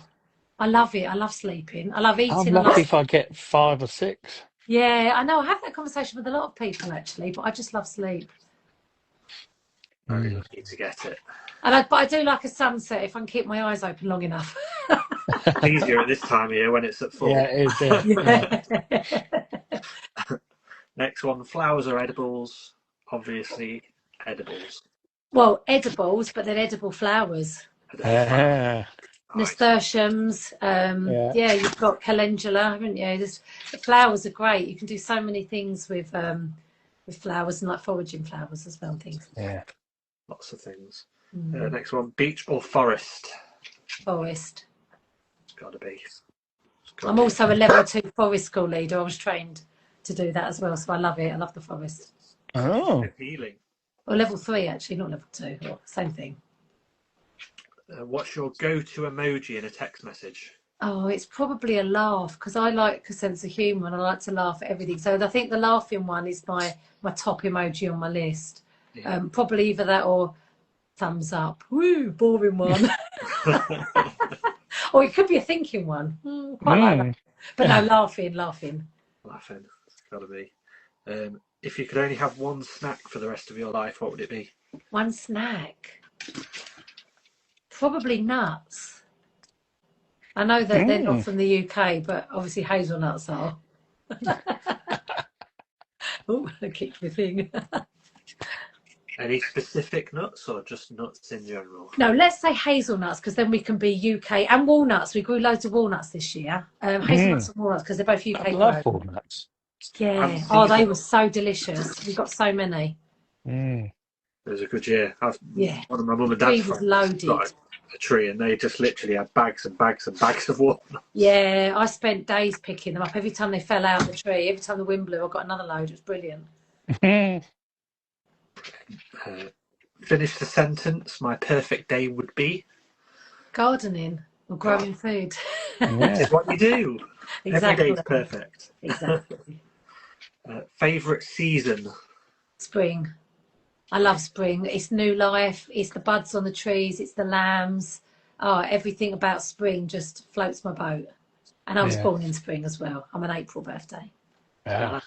I love it. I love sleeping. I love eating.
I'm lucky if I get 5 or 6.
Yeah, I know. I have that conversation with a lot of people, actually, but I just love sleep.
Very lucky to get it.
But I do like a sunset if I can keep my eyes open long enough.
It's easier at this time of year when it's at full.
Yeah, it is. Yeah.
Next one, flowers or edibles? Obviously, edibles.
Well, edibles, but then edible flowers. Nasturtiums. Yeah, you've got calendula, haven't you? The flowers are great. You can do so many things with flowers, and like foraging flowers as well. Things.
Yeah.
Lots of things. Next one, beach or forest?
Forest.
It's got to be.
I'm also a level 2 forest school leader. I was trained to do that as well, so I love it. I love the forest.
Oh.
Healing.
Or level 3, actually, not level 2. Same thing.
What's your go-to emoji in a text message?
Oh, it's probably a laugh, because I like a sense of humour and I like to laugh at everything. So I think the laughing one is my top emoji on my list. Yeah. Probably either that or thumbs up. Woo, boring one. Or it could be a thinking one. Quite like that. But no, laughing.
Laughing. It's got to be. If you could only have one snack for the rest of your life, what would it be?
One snack? Probably nuts. I know that they're not from the UK, but obviously hazelnuts are. Oh, I kicked my thing.
Any specific nuts or just nuts in general?
No, let's say hazelnuts, because then we can be UK, and walnuts. We grew loads of walnuts this year. Hazelnuts and walnuts, because they're both UK.
I love walnuts.
Yeah. Oh, they were so delicious. We got so many.
It was a good year. One of my mum and
dad's
friends
was loaded.
Got a tree, and they just literally had bags and bags and bags of walnuts.
Yeah, I spent days picking them up. Every time they fell out of the tree, every time the wind blew, I got another load. It was brilliant.
Finish the sentence. My perfect day would be
gardening or growing food.
It's what you do.
Exactly.
Every day's perfect.
Exactly.
Favourite season?
Spring. I love spring. It's new life. It's the buds on the trees. It's the lambs. Oh, everything about spring just floats my boat. And I was born in spring as well. I'm an April birthday.
Yeah.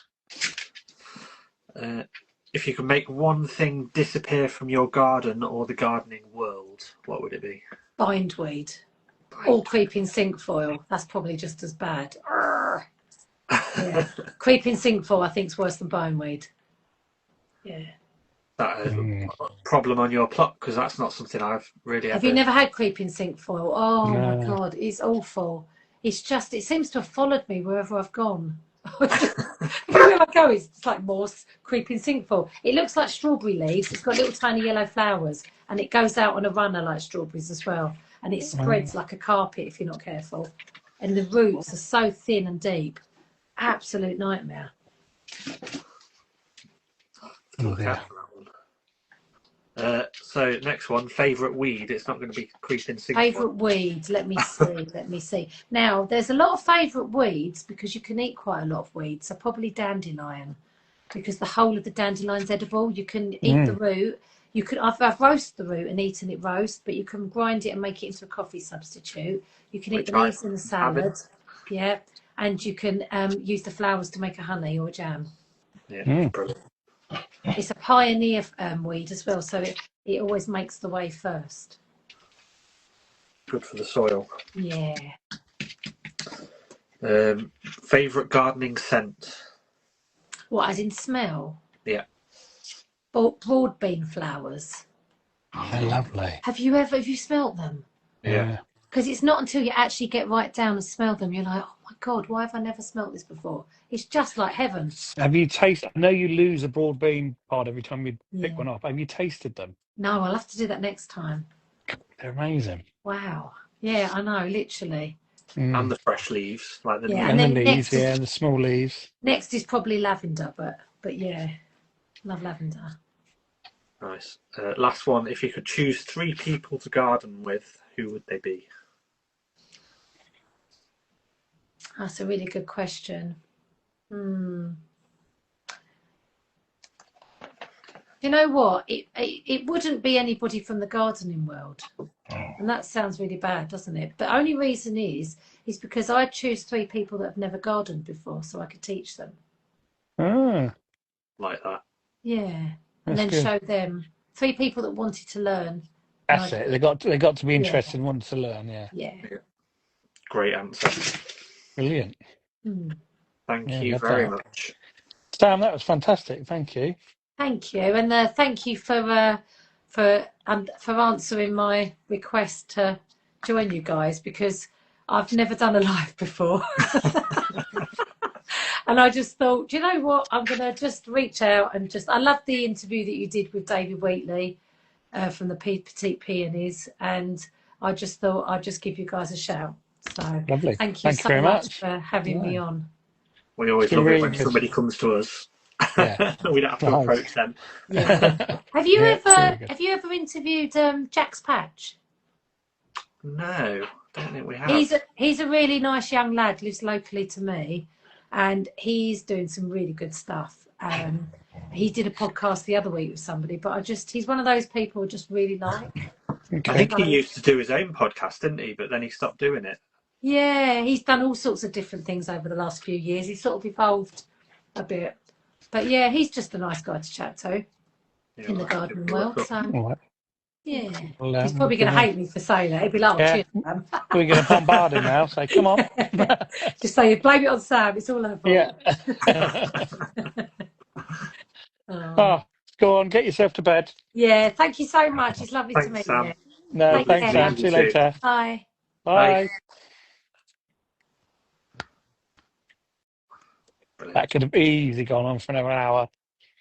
if you could make one thing disappear from your garden or the gardening world, what would it be?
Bindweed. Or creeping cinquefoil. That's probably just as bad. Yeah. Creeping cinquefoil, I think, is worse than bindweed. Yeah.
That is a problem on your plot, because that's not something I've really
Have
ever...
you never had creeping cinquefoil? Oh
No.
my God, it's awful. It's just, it seems to have followed me wherever I've gone. Everywhere I go, it's like more creeping cinquefoil. It looks like strawberry leaves. It's got little tiny yellow flowers, and it goes out on a runner like strawberries as well. And it spreads like a carpet if you're not careful. And the roots are so thin and deep. Absolute nightmare.
Look out for that one. So next one, favourite weed. It's not going to be creeping cinquefoil.
Favourite weed, let me see. Now, there's a lot of favourite weeds because you can eat quite a lot of weeds. So probably dandelion, because the whole of the dandelion's edible. You can eat the root. You can I've roasted the root and eaten it roast, but you can grind it and make it into a coffee substitute. You can eat the leaves in the salad. Yeah. And you can use the flowers to make a honey or a jam.
Yeah, brilliant.
It's a pioneer weed as well, so it always makes the way first.
Good for the soil.
Yeah.
Favourite gardening scent?
What, as in smell?
Yeah.
Broad bean flowers.
Oh, they're lovely.
Have you smelt them?
Yeah.
Because it's not until you actually get right down and smell them, you're like, oh my God, why have I never smelt this before? It's just like heaven.
Have you tasted? I know you lose a broad bean pod every time you pick one up. Have you tasted them?
No, I'll have to do that next time.
They're amazing.
Wow. Yeah, I know, literally.
And the fresh leaves, like the
Yeah,
And the
then
leaves,
next
the small leaves.
Next is probably lavender, but yeah, love lavender.
Nice. Last one, if you could choose 3 people to garden with, who would they be?
That's a really good question. You know what? It wouldn't be anybody from the gardening world. And that sounds really bad, doesn't it? The only reason is because I choose 3 people that have never gardened before so I could teach them.
Ah,
Like that.
Yeah. And
that's
then
good.
show them 3 people that wanted to learn.
That's it. They got to be interested and want to learn. Yeah.
Yeah.
Great answer.
Brilliant.
Thank
Yeah,
you
love
very
that.
much.
Sam, that was fantastic. Thank you.
Thank you, and thank you for answering my request to join you guys, because I've never done a live before. And I just thought, do you know what? I'm going to just reach out and I love the interview that you did with David Wheatley from the Petite Peonies, and I just thought I'd just give you guys a shout. So
Lovely.
thank you so
very
much for having me on.
We always love it when somebody comes to us.
Yeah.
We don't have to approach them.
Yeah. Have you ever interviewed Jack's Patch?
No, don't think we have.
He's a really nice young lad, lives locally to me, and he's doing some really good stuff. He did a podcast the other week with somebody, but he's one of those people I just really like.
Okay.
I think he used to do his own podcast, didn't he? But then he stopped doing it.
Yeah, he's done all sorts of different things over the last few years. He's sort of evolved a bit. But yeah, he's just a nice guy to chat to in the gardening world. So
Right.
yeah,
Well,
he's probably going to hate me for saying that. He'd be like,
Yeah.
cheers, Sam.
We're going to bombard him now. Say, come on.
Just say, blame it on Sam. It's all over.
Yeah. Oh, go on. Get yourself to bed.
Yeah, thank you so much. It's lovely
Thanks,
to meet
Sam.
you.
No,
Take
thanks,
care.
Sam. See you later.
Bye.
Bye.
Brilliant.
That could have easily gone on for another hour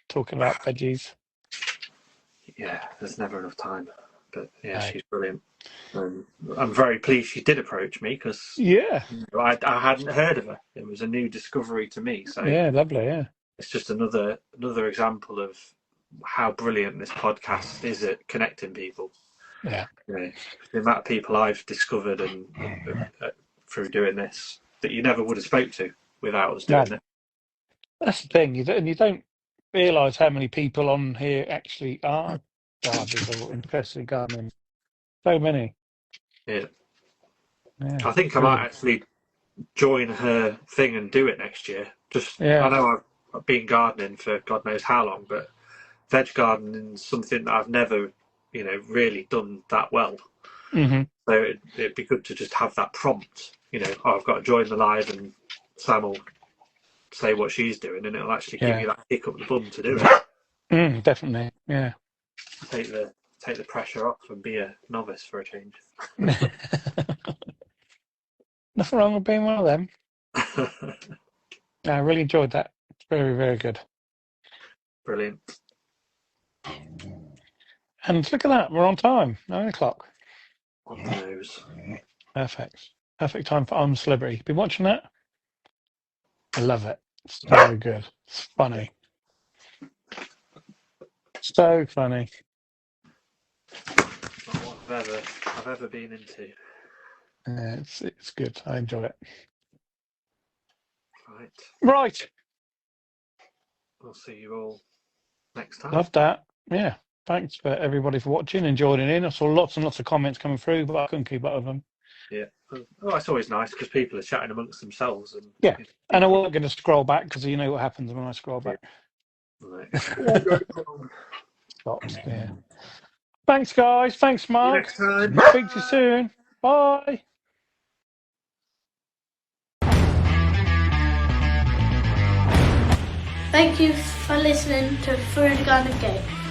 talking about veggies.
Yeah, there's never enough time. But yeah,
No.
she's brilliant. I'm very pleased she did approach me, because
Yeah.
I hadn't heard of her. It was a new discovery to me. So
Yeah, lovely. Yeah.
it's just another example of how brilliant this podcast is at connecting people.
Yeah.
You know, the amount of people I've discovered and through doing this that you never would have spoke to without us doing it.
That's the thing. You don't realise how many people on here actually are gardeners or interested in gardening. So many.
Yeah.
Yeah.
I think I might actually join her thing and do it next year. I know I've been gardening for God knows how long, but veg gardening is something that I've never, really done that well.
Mm-hmm.
So it'd be good to just have that prompt. I've got to join the live, and Sam will say what she's doing, and it'll actually give you that kick up the bum to do it.
Definitely, yeah.
Take the pressure off and be a novice for a change.
Nothing wrong with being one of them. I really enjoyed that. It's very, very good.
Brilliant.
And look at that, we're on time. 9 o'clock.
On the nose.
Perfect. Perfect time for I'm a Celebrity. Been watching that? I love it. It's so good. It's funny. So funny.
Not what I've ever been into.
It's good. I enjoy it.
Right.
Right.
We'll see you all next time.
Love that. Yeah. Thanks for everybody for watching and joining in. I saw lots and lots of comments coming through, but I couldn't keep up with them.
Yeah. Oh, it's always nice because people are chatting amongst themselves. And
yeah. And I wasn't going to scroll back because you know what happens when I scroll back.
Right.
Stops. Yeah. Thanks, guys. Thanks, Mark.
See you next time.
Speak to you soon. Bye.
Thank you for listening to Food Garden Gate.